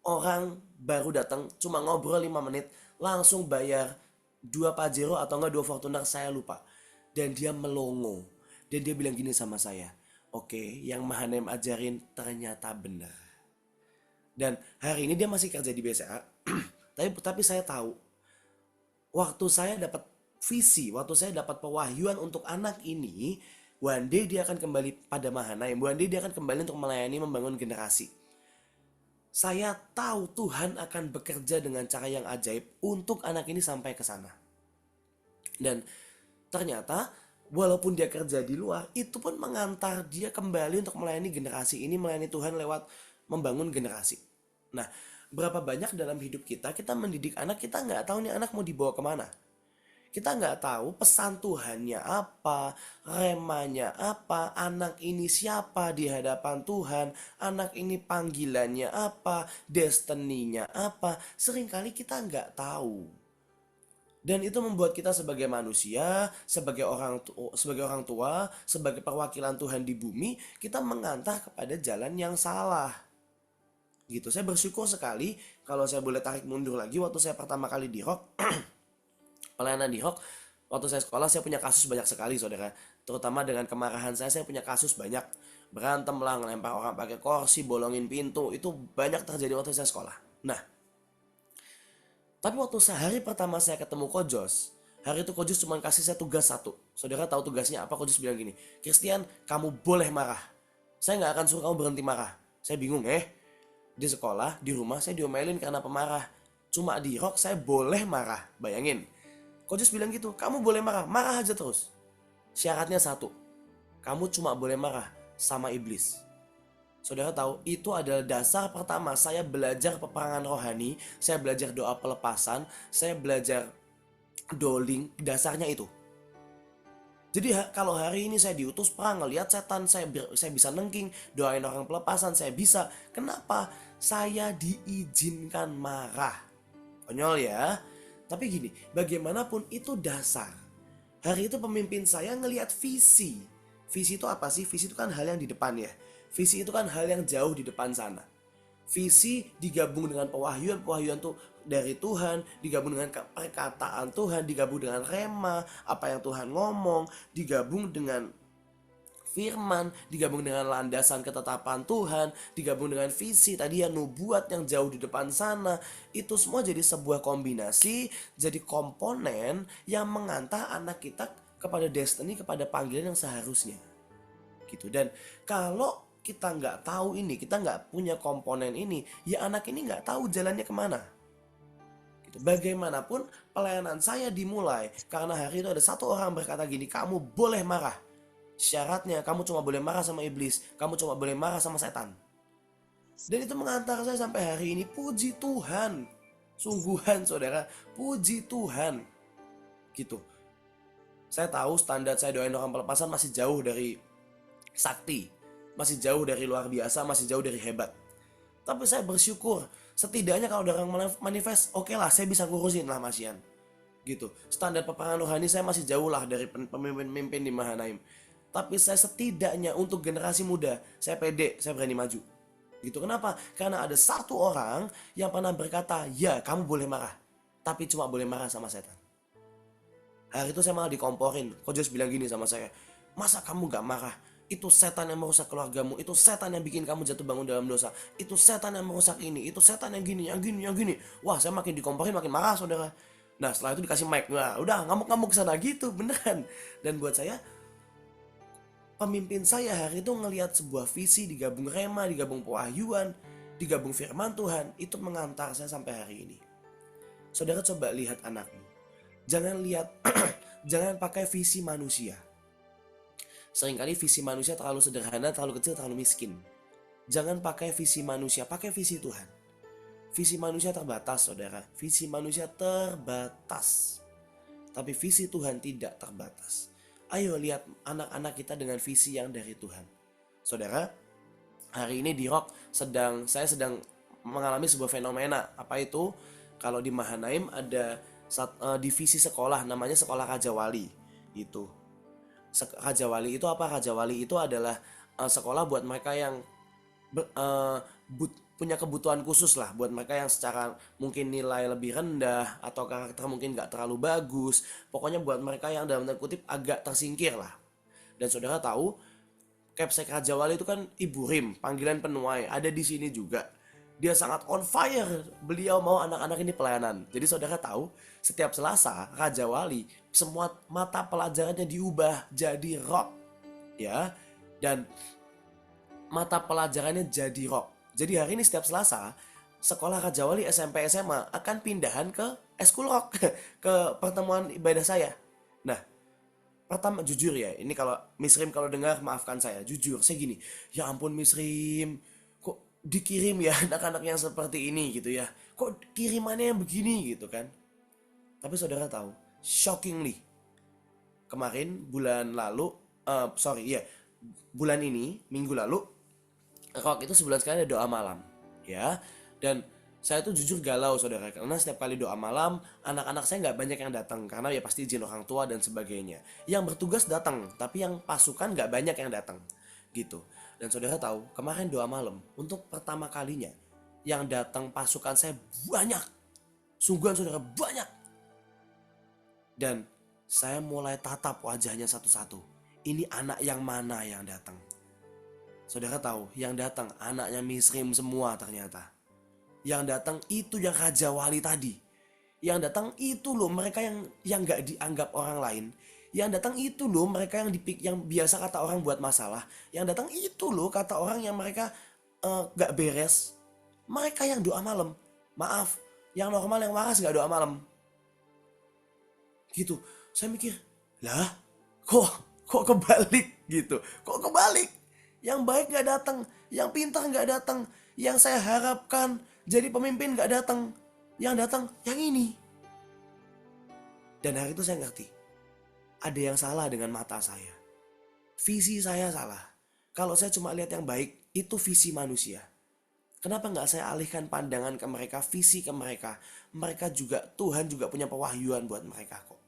Orang baru datang cuma ngobrol 5 menit langsung bayar 2 Pajero atau enggak 2 Fortuner, saya lupa. Dan dia melongo. Dan dia bilang gini sama saya, oke, yang Mahanaim ajarin ternyata benar. Dan hari ini dia masih kerja di BCA. tapi saya tahu, waktu saya dapat visi, waktu saya dapat pewahyuan untuk anak ini, one day dia akan kembali pada Mahanaim. One day dia akan kembali untuk melayani, membangun generasi. Saya tahu Tuhan akan bekerja dengan cara yang ajaib untuk anak ini sampai ke sana. Dan ternyata walaupun dia kerja di luar, itu pun mengantar dia kembali untuk melayani generasi ini, melayani Tuhan lewat membangun generasi. Nah, berapa banyak dalam hidup kita mendidik anak, kita nggak tahu nih anak mau dibawa kemana. Kita nggak tahu pesan Tuhannya apa, remanya apa, anak ini siapa di hadapan Tuhan, anak ini panggilannya apa, destininya apa. Seringkali kita nggak tahu. Dan itu membuat kita sebagai manusia, sebagai orang tua, sebagai perwakilan Tuhan di bumi, kita mengantar kepada jalan yang salah. Gitu. Saya bersyukur sekali kalau saya boleh tarik mundur lagi waktu saya pertama kali di Rock. Pelayanan di Rock, waktu saya sekolah saya punya kasus banyak sekali saudara. Terutama dengan kemarahan saya punya kasus banyak. Berantem lah, ngelempar orang pakai kursi, bolongin pintu. Itu banyak terjadi waktu saya sekolah. Nah, tapi waktu hari pertama saya ketemu Kojos, hari itu Kojos cuma kasih saya tugas satu. Saudara tahu tugasnya apa? Kojos bilang gini, Christian, kamu boleh marah. Saya gak akan suruh kamu berhenti marah. Saya bingung di sekolah, di rumah saya diomelin karena pemarah. Cuma di Rock saya boleh marah, bayangin. Kojos bilang gitu, kamu boleh marah, marah aja terus. Syaratnya satu, kamu cuma boleh marah sama iblis. Saudara tahu, itu adalah dasar pertama saya belajar peperangan rohani, saya belajar doa pelepasan, saya belajar doling, dasarnya itu. Jadi kalau hari ini saya diutus perang, ngelihat setan, saya bisa nengking, doain orang pelepasan, saya bisa. Kenapa? Saya diizinkan marah. Konyol ya. Tapi gini, bagaimanapun itu dasar. Hari itu pemimpin saya ngelihat visi. Visi itu apa sih? Visi itu kan hal yang di depan ya. Visi itu kan hal yang jauh di depan sana. Visi digabung dengan pewahyuan tuh dari Tuhan, digabung dengan perkataan Tuhan, digabung dengan rema, apa yang Tuhan ngomong, digabung dengan firman, digabung dengan landasan ketetapan Tuhan, digabung dengan visi tadi yang nubuat yang jauh di depan sana. Itu semua jadi sebuah kombinasi, jadi komponen yang mengantar anak kita kepada destiny, kepada panggilan yang seharusnya gitu. Dan kalau kita nggak tahu ini, kita nggak punya komponen ini, ya anak ini nggak tahu jalannya kemana gitu. gitu. Bagaimanapun pelayanan saya dimulai karena hari itu ada satu orang berkata gini, kamu boleh marah. Syaratnya kamu cuma boleh marah sama iblis, kamu cuma boleh marah sama setan. Dan itu mengantar saya sampai hari ini. Puji Tuhan, sungguhan saudara, puji Tuhan gitu. Saya tahu standar saya doain orang pelepasan masih jauh dari sakti, masih jauh dari luar biasa, masih jauh dari hebat. Tapi saya bersyukur, setidaknya kalau ada orang manifest, oke lah, saya bisa ngurusin lah Mas Ian. Gitu. Standar peperangan rohani saya masih jauh lah dari pemimpin-pemimpin di Mahanaim. Tapi saya setidaknya untuk generasi muda, saya pede, saya berani maju. Gitu. Kenapa? Karena ada satu orang yang pernah berkata, ya kamu boleh marah, tapi cuma boleh marah sama setan. Hari itu saya malah dikomporin. Kojos bilang gini sama saya, masa kamu gak marah? Itu setan yang merusak keluargamu, itu setan yang bikin kamu jatuh bangun dalam dosa, itu setan yang merusak ini, itu setan yang gini, yang gini, yang gini. Wah, saya makin dikomporin makin marah saudara. Nah setelah itu dikasih mic, nah udah ngamuk-ngamuk kesana gitu, beneran. Dan buat saya, pemimpin saya hari itu ngelihat sebuah visi digabung rema, digabung pewahyuan, digabung firman Tuhan, itu mengantar saya sampai hari ini. Saudara coba lihat anakmu. Jangan lihat, jangan pakai visi manusia. Seringkali visi manusia terlalu sederhana, terlalu kecil, terlalu miskin. Jangan pakai visi manusia, pakai visi Tuhan. Visi manusia terbatas, saudara. Visi manusia terbatas. Tapi visi Tuhan tidak terbatas. Ayo lihat anak-anak kita dengan visi yang dari Tuhan. Saudara, hari ini di Rock saya sedang mengalami sebuah fenomena. Apa itu? Kalau di Mahanaim ada divisi sekolah namanya Sekolah Raja Wali. Itu. Raja Wali itu apa? Raja Wali itu adalah sekolah buat mereka yang punya kebutuhan khusus lah, buat mereka yang secara mungkin nilai lebih rendah atau karakter mungkin gak terlalu bagus. Pokoknya buat mereka yang dalam tanda kutip agak tersingkir lah. Dan saudara tahu, Kepsek Raja Wali itu kan Ibu Rim, panggilan penuai, ada di sini juga. Dia sangat on fire, beliau mau anak-anak ini pelayanan. Jadi saudara tahu, setiap Selasa Raja Wali semua mata pelajarannya diubah jadi rock, ya. Dan mata pelajarannya jadi rock. Jadi hari ini setiap Selasa sekolah Raja Wali SMP SMA akan pindahan ke eskul rock, ke pertemuan ibadah saya. Nah, pertama jujur ya, ini kalau Miss Rim kalau dengar maafkan saya, jujur saya gini, ya ampun Miss Rim, kok dikirim ya anak-anak yang seperti ini gitu ya, kok kirimannya yang begini gitu kan. Tapi saudara tahu, shockingly kemarin bulan ini minggu lalu Rock itu sebulan sekali ada doa malam ya. Dan saya tuh jujur galau saudara, karena setiap kali doa malam anak-anak saya nggak banyak yang datang karena ya pasti izin orang tua dan sebagainya. Yang bertugas datang, tapi yang pasukan nggak banyak yang datang gitu. Dan saudara tahu, kemarin doa malam untuk pertama kalinya yang datang pasukan saya banyak, sungguhan saudara, banyak. Dan saya mulai tatap wajahnya satu-satu. Ini anak yang mana yang datang? Saudara tahu, yang datang anaknya Miss Rim semua ternyata. Yang datang itu yang Raja Wali tadi. Yang datang itu loh mereka yang gak dianggap orang lain. Yang datang itu loh mereka yang biasa kata orang buat masalah. Yang datang itu loh kata orang yang mereka gak beres. Mereka yang doa malam. Maaf, yang normal yang waras gak doa malam. Gitu. Saya mikir, lah kok kebalik gitu. Kok kebalik? Yang baik gak datang, yang pintar gak datang, yang saya harapkan jadi pemimpin gak datang, yang datang yang ini. Dan hari itu saya ngerti, ada yang salah dengan mata saya. Visi saya salah. Kalau saya cuma lihat yang baik, itu visi manusia. Kenapa gak saya alihkan pandangan ke mereka, visi ke mereka. Mereka juga, Tuhan juga punya pewahyuan buat mereka kok.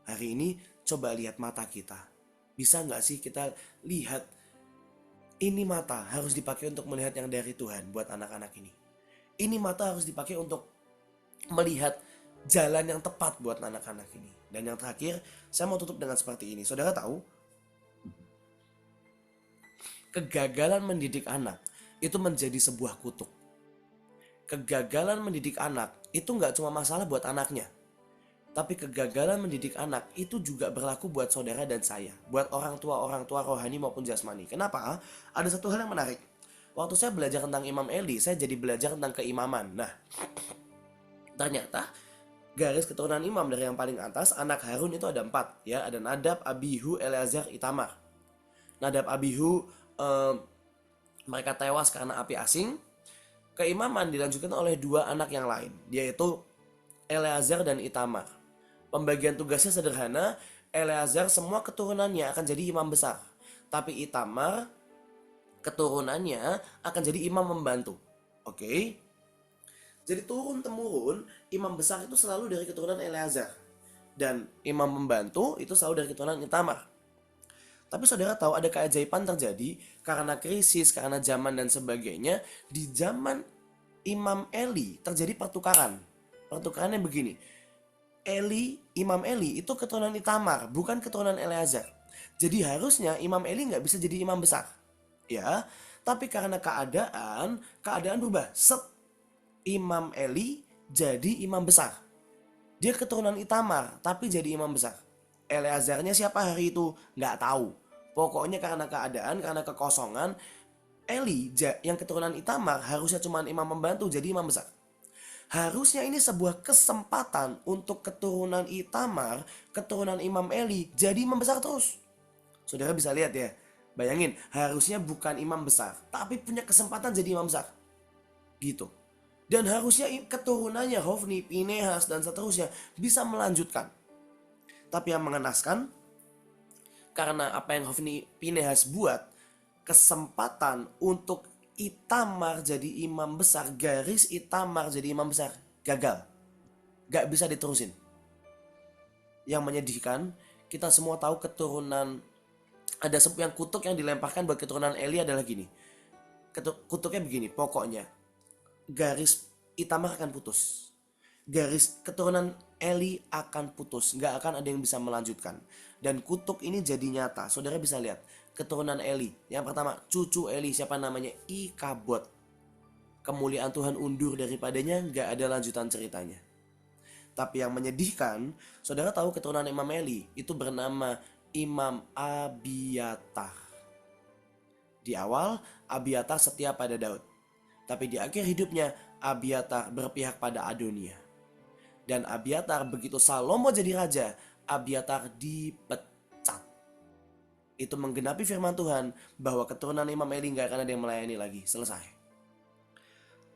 Hari ini coba lihat mata kita. Bisa gak sih kita lihat, ini mata harus dipakai untuk melihat yang dari Tuhan buat anak-anak ini. Ini mata harus dipakai untuk melihat jalan yang tepat buat anak-anak ini. Dan yang terakhir, saya mau tutup dengan seperti ini. Saudara tahu, kegagalan mendidik anak itu menjadi sebuah kutuk. Kegagalan mendidik anak itu nggak cuma masalah buat anaknya. Tapi kegagalan mendidik anak itu juga berlaku buat saudara dan saya. Buat orang tua rohani maupun jasmani. Kenapa? Ada satu hal yang menarik. Waktu saya belajar tentang Imam Eli, saya jadi belajar tentang keimaman. Nah, Ternyata garis keturunan imam dari yang paling atas, anak Harun itu ada 4 ya. Ada Nadab, Abihu, Eleazar, Itamar. Nadab, Abihu mereka tewas karena api asing. Keimaman dilanjutkan oleh 2 anak yang lain, yaitu Eleazar dan Itamar. Pembagian tugasnya sederhana. Eleazar semua keturunannya akan jadi imam besar, tapi Itamar keturunannya akan jadi imam membantu. Oke? Jadi turun temurun imam besar itu selalu dari keturunan Eleazar, dan imam membantu itu selalu dari keturunan Itamar. Tapi saudara tahu ada keajaiban terjadi karena krisis, karena zaman dan sebagainya. Di zaman Imam Eli terjadi pertukaran. Pertukarannya begini. Imam Eli itu keturunan Itamar, bukan keturunan Eleazar. Jadi harusnya Imam Eli nggak bisa jadi imam besar. Ya, tapi karena keadaan berubah. Imam Eli jadi imam besar. Dia keturunan Itamar, tapi jadi imam besar. Eleazarnya siapa hari itu? Nggak tahu. Pokoknya karena keadaan, karena kekosongan, Eli yang keturunan Itamar harusnya cuma imam membantu jadi imam besar. Harusnya ini sebuah kesempatan untuk keturunan Itamar, keturunan Imam Eli jadi imam besar terus. Saudara bisa lihat ya. Bayangin, harusnya bukan imam besar, tapi punya kesempatan jadi imam besar. Gitu. Dan harusnya keturunannya Hofni, Pinehas, dan seterusnya bisa melanjutkan. Tapi yang mengenaskan, karena apa yang Hofni Pinehas buat, kesempatan untuk Itamar jadi imam besar, garis Itamar jadi imam besar, gagal. Gak bisa diterusin. Yang menyedihkan, kita semua tahu keturunan, ada yang kutuk yang dilemparkan buat keturunan Eli adalah gini. Kutuknya begini, pokoknya garis Itamar akan putus. Garis keturunan Eli akan putus, gak akan ada yang bisa melanjutkan. Dan kutuk ini jadi nyata. Saudara bisa lihat keturunan Eli. Yang pertama, cucu Eli, siapa namanya? Ikabod. Kemuliaan Tuhan undur daripadanya, gak ada lanjutan ceritanya. Tapi yang menyedihkan, saudara tahu keturunan Imam Eli itu bernama Imam Abiatar. Di awal, Abiatar setia pada Daud. Tapi di akhir hidupnya, Abiatar berpihak pada Adonia. Dan Abiatar begitu Salomo jadi raja, Abiatar dipecat. Itu menggenapi firman Tuhan bahwa keturunan Imam Eli gak akan ada yang melayani lagi. Selesai.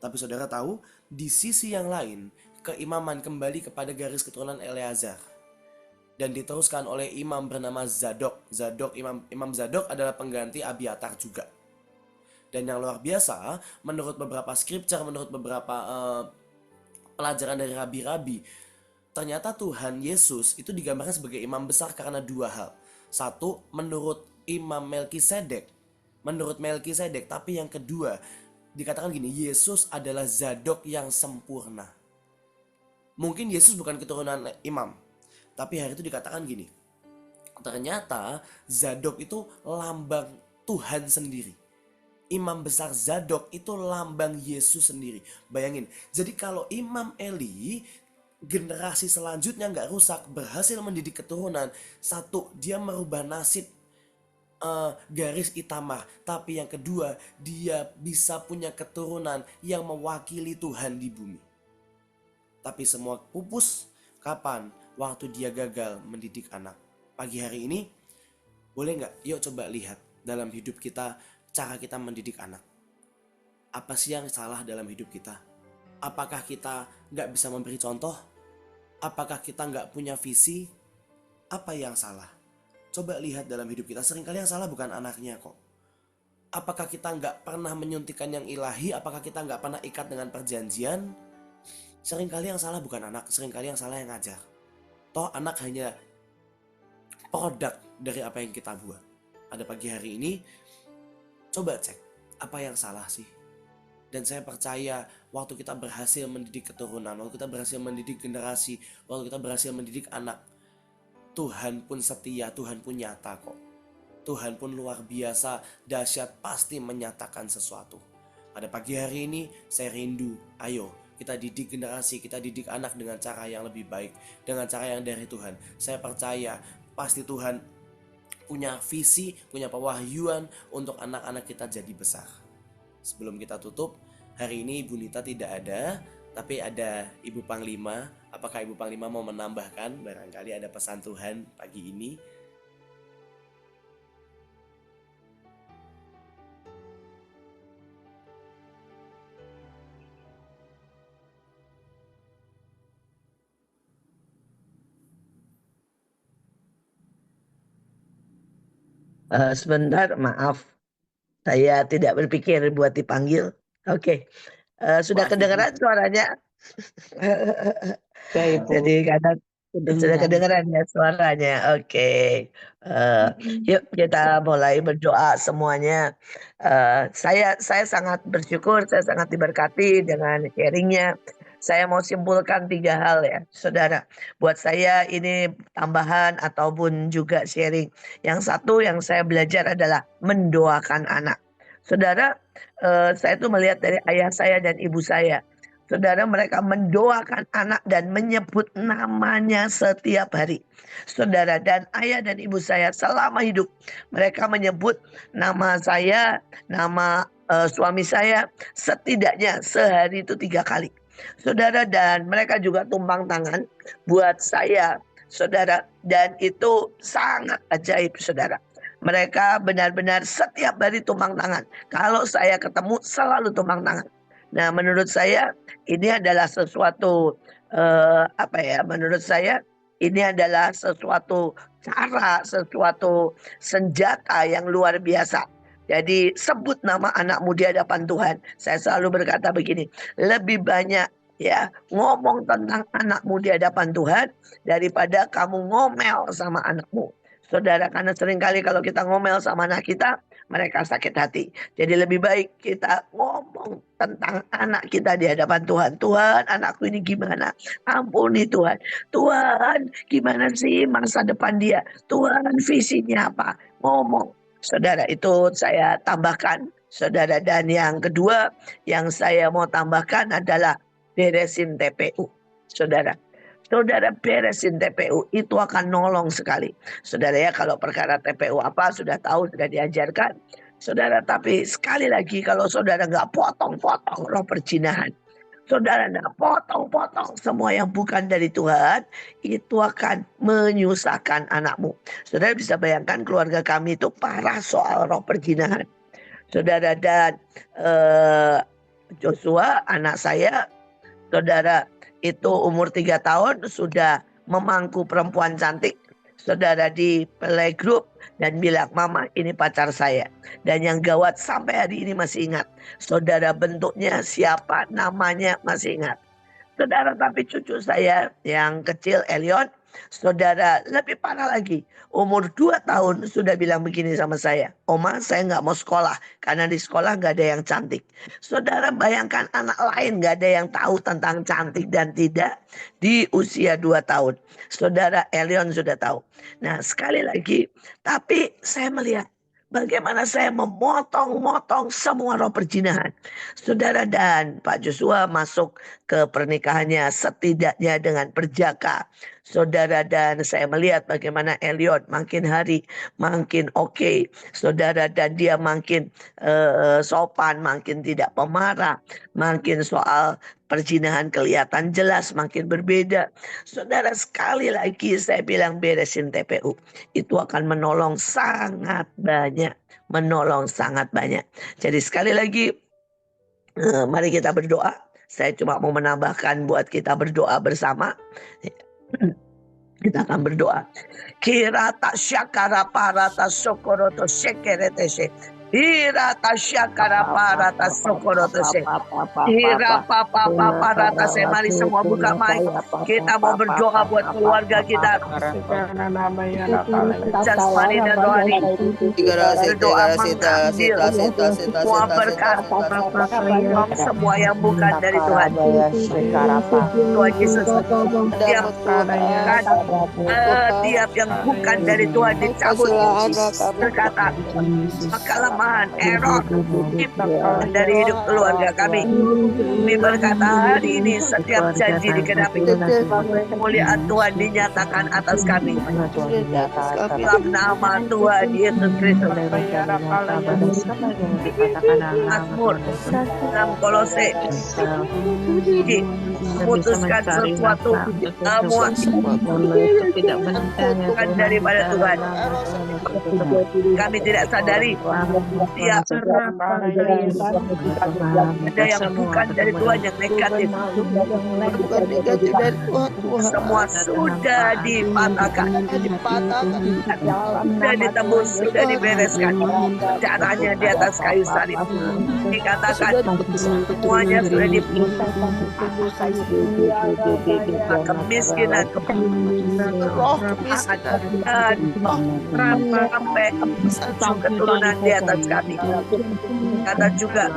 Tapi saudara tahu, di sisi yang lain, keimaman kembali kepada garis keturunan Eleazar. Dan diteruskan oleh imam bernama Zadok. Imam Zadok adalah pengganti Abiatar juga. Dan yang luar biasa, menurut beberapa scripture, menurut beberapa pelajaran dari rabi-rabi, ternyata Tuhan Yesus itu digambarkan sebagai imam besar karena 2 hal. Satu, menurut Imam Melkisedek. Tapi yang kedua, dikatakan gini, Yesus adalah Zadok yang sempurna. Mungkin Yesus bukan keturunan imam, tapi hari itu dikatakan gini, ternyata Zadok itu lambang Tuhan sendiri. Imam besar Zadok itu lambang Yesus sendiri. Bayangin, jadi kalau Imam Eli generasi selanjutnya gak rusak, berhasil mendidik keturunan, satu, dia merubah nasib garis Itamar. Tapi yang kedua, dia bisa punya keturunan yang mewakili Tuhan di bumi. Tapi semua pupus kapan? Waktu dia gagal mendidik anak. Pagi hari ini, boleh gak? Yuk coba lihat dalam hidup kita, cara kita mendidik anak. Apa sih yang salah dalam hidup kita? Apakah kita gak bisa memberi contoh? Apakah kita gak punya visi? Apa yang salah? Coba lihat dalam hidup kita. Seringkali yang salah bukan anaknya kok. Apakah kita gak pernah menyuntikkan yang ilahi? Apakah kita gak pernah ikat dengan perjanjian? Seringkali yang salah bukan anak. Seringkali yang salah yang ngajar. Toh anak hanya produk dari apa yang kita buat. Pada pagi hari ini, coba cek apa yang salah sih. Dan saya percaya waktu kita berhasil mendidik keturunan, waktu kita berhasil mendidik generasi, waktu kita berhasil mendidik anak, Tuhan pun setia, Tuhan pun nyata kok. Tuhan pun luar biasa, dahsyat, pasti menyatakan sesuatu. Pada pagi hari ini saya rindu, ayo kita didik generasi, kita didik anak dengan cara yang lebih baik, dengan cara yang dari Tuhan. Saya percaya pasti Tuhan punya visi, punya pewahyuan untuk anak-anak kita jadi besar. Sebelum kita tutup, hari ini Ibu Nita tidak ada, Tapi ada Ibu Panglima. Apakah Ibu Panglima mau menambahkan? Barangkali ada pesan Tuhan pagi ini. Sebentar, maaf. Saya tidak berpikir buat dipanggil. Oke. Sudah Maaf, Ibu. kedengeran suaranya? Ya, Ibu. Jadi kadang sudah kedengeran ya suaranya. Oke. Yuk kita mulai berdoa semuanya. Saya sangat bersyukur, saya sangat diberkati dengan sharingnya. Saya mau simpulkan 3 hal ya, saudara. Buat saya ini tambahan ataupun juga sharing. Yang satu yang saya belajar adalah mendoakan anak. Saudara, saya tuh melihat dari ayah saya dan ibu saya. Saudara, mereka mendoakan anak dan menyebut namanya setiap hari. Saudara, dan ayah dan ibu saya selama hidup, mereka menyebut nama saya, nama suami saya setidaknya sehari itu 3 kali. Saudara, dan mereka juga tumpang tangan buat saya, saudara, dan itu sangat ajaib, saudara. Mereka benar-benar setiap hari tumpang tangan. Kalau saya ketemu selalu tumpang tangan. Nah, menurut saya ini adalah sesuatu menurut saya ini adalah sesuatu cara, sesuatu senjata yang luar biasa. Jadi sebut nama anakmu di hadapan Tuhan. Saya selalu berkata begini, lebih banyak ya ngomong tentang anakmu di hadapan Tuhan daripada kamu ngomel sama anakmu. Saudara, karena seringkali kalau kita ngomel sama anak kita, mereka sakit hati. Jadi lebih baik kita ngomong tentang anak kita di hadapan Tuhan. Tuhan, anakku ini gimana? Ampuni Tuhan. Tuhan, gimana sih masa depan dia? Tuhan, visinya apa? Ngomong. Saudara, itu saya tambahkan. Saudara, dan yang kedua yang saya mau tambahkan adalah beresin TPU. Saudara, beresin TPU itu akan nolong sekali. Saudara ya, kalau perkara TPU apa sudah tahu, sudah diajarkan. Saudara, tapi sekali lagi kalau saudara nggak potong-potong roh perjinahan, saudara nggak potong-potong semua yang bukan dari Tuhan, itu akan menyusahkan anakmu. Saudara bisa bayangkan keluarga kami itu parah soal roh perjinahan. Saudara, dan Joshua anak saya, saudara, itu umur 3 tahun sudah memangku perempuan cantik, saudara, di playgroup dan bilang, mama ini pacar saya. Dan yang gawat sampai hari ini masih ingat, saudara, bentuknya siapa, namanya masih ingat. Saudara, tapi cucu saya yang kecil Elion, saudara, lebih parah lagi. Umur 2 tahun sudah bilang begini sama saya, Oma, saya nggak mau sekolah karena di sekolah nggak ada yang cantik. Saudara, bayangkan anak lain nggak ada yang tahu tentang cantik dan tidak di usia 2 tahun. Saudara, Elion sudah tahu. Nah, sekali lagi, tapi saya melihat bagaimana saya memotong-motong semua roh perjinahan. Saudara, dan Pak Joshua masuk ke pernikahannya setidaknya dengan perjaka. Saudara, dan saya melihat bagaimana Elion makin hari makin oke. Saudara, dan dia makin sopan, makin tidak pemarah, makin soal perjinahan kelihatan jelas, makin berbeda. Saudara, sekali lagi saya bilang beresin TPU. Itu akan menolong sangat banyak. Menolong sangat banyak. Jadi sekali lagi, mari kita berdoa. Saya cuma mau menambahkan buat kita berdoa bersama. Kita akan berdoa. Kirata syakara parata sokoroto sekeretese. Hirata syakara parata sokoroto se. Hira papa parata se. Mari semua buka mic. Kita mau berdoa buat keluarga kita. Jasmani dan rohani. Berdoa mengambil semua berkat, semua yang bukan dari Tuhan. Tuhan Yesus, setiap yang bukan dari Tuhan dicabut. Berkata, makalah kelemahan, error, dari hidup keluarga kami. Kami berkata hari ini setiap janji dikenapi, kemuliaan Tuhan dinyatakan atas kami. Dalam nama Tuhan Yesus Kristus. Mazmur dalam Kolose memutuskan sesuatu semua bukan daripada Tuhan. Kami tidak sadari dia ada yang bukan dari Tuhan, yang negatif. Semua sudah dipatahkan, sudah ditembus, sudah dibereskan. Caranya di atas kayu salib. Dikatakan semuanya sudah kemiskinan, roh dan sampai keturunan di atas kami. Kata juga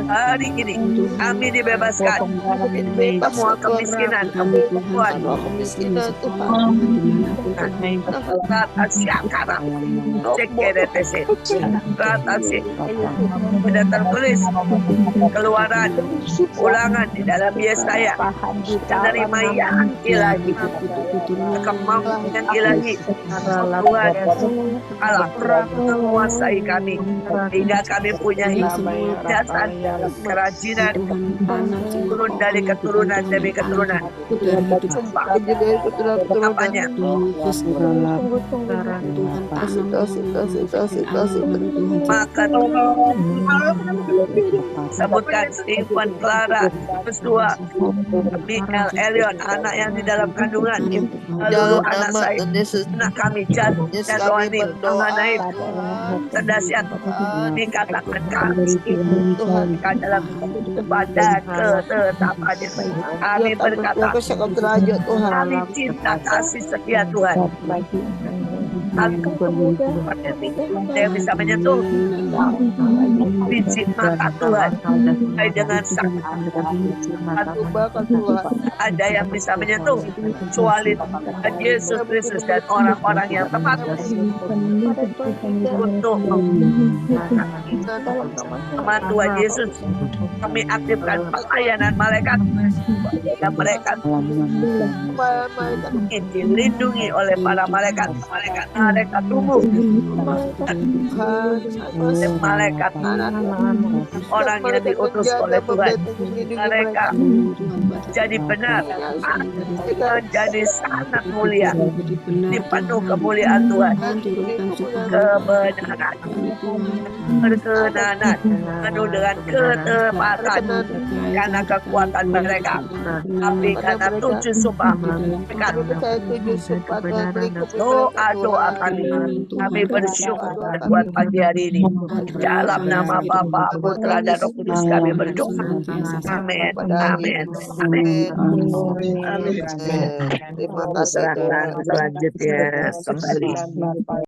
hari ini kami dibebaskan semua kemiskinan, kebutuhan, sudah tertulis Keluaran, Ulangan di dalam Yesaya, menerima yang ilahi, kemampuan ilahi, Tuhan Allah menguasai kami hingga kami punya dasar kerajinan turun dari keturunan demi keturunan. Sumpah apanya maka sebutkan Stephen, Clara, Joshua, Michael, Elion, anak yang di dalam kandungan, lalu anak saya, anak kami Jan dan Rohani, Naib, Sedasian, dikatakan kami Tuhan dalam pada ketetapannya. Kami berkata kami cinta kasih setia Tuhan. Yang bisa menyentuh biji mata Tuhan dengan sangat. Ada yang bisa menyentuh kecuali Yesus Kristus dan orang-orang yang tepat untuk teman Tuhan Yesus. Kami aktifkan pelayanan malaikat dan mereka dilindungi oleh para malaikat. Malaikat tubuh, malaikat orang yang diutus oleh Tuhan. Mereka jadi benar, menjadi sangat mulia, dipenuh kemuliaan Tuhan, kebenaran, berkenanan, penuh dengan ketepatan karena kekuatan mereka. Tapi karena 7 sumpah, doa kami bersyukur buat pagi hari ini. Dalam nama Bapa, Putra dan Roh Kudus kami berdoa. Amin. Amin. Amin. Terima kasih. Selanjutnya kembali.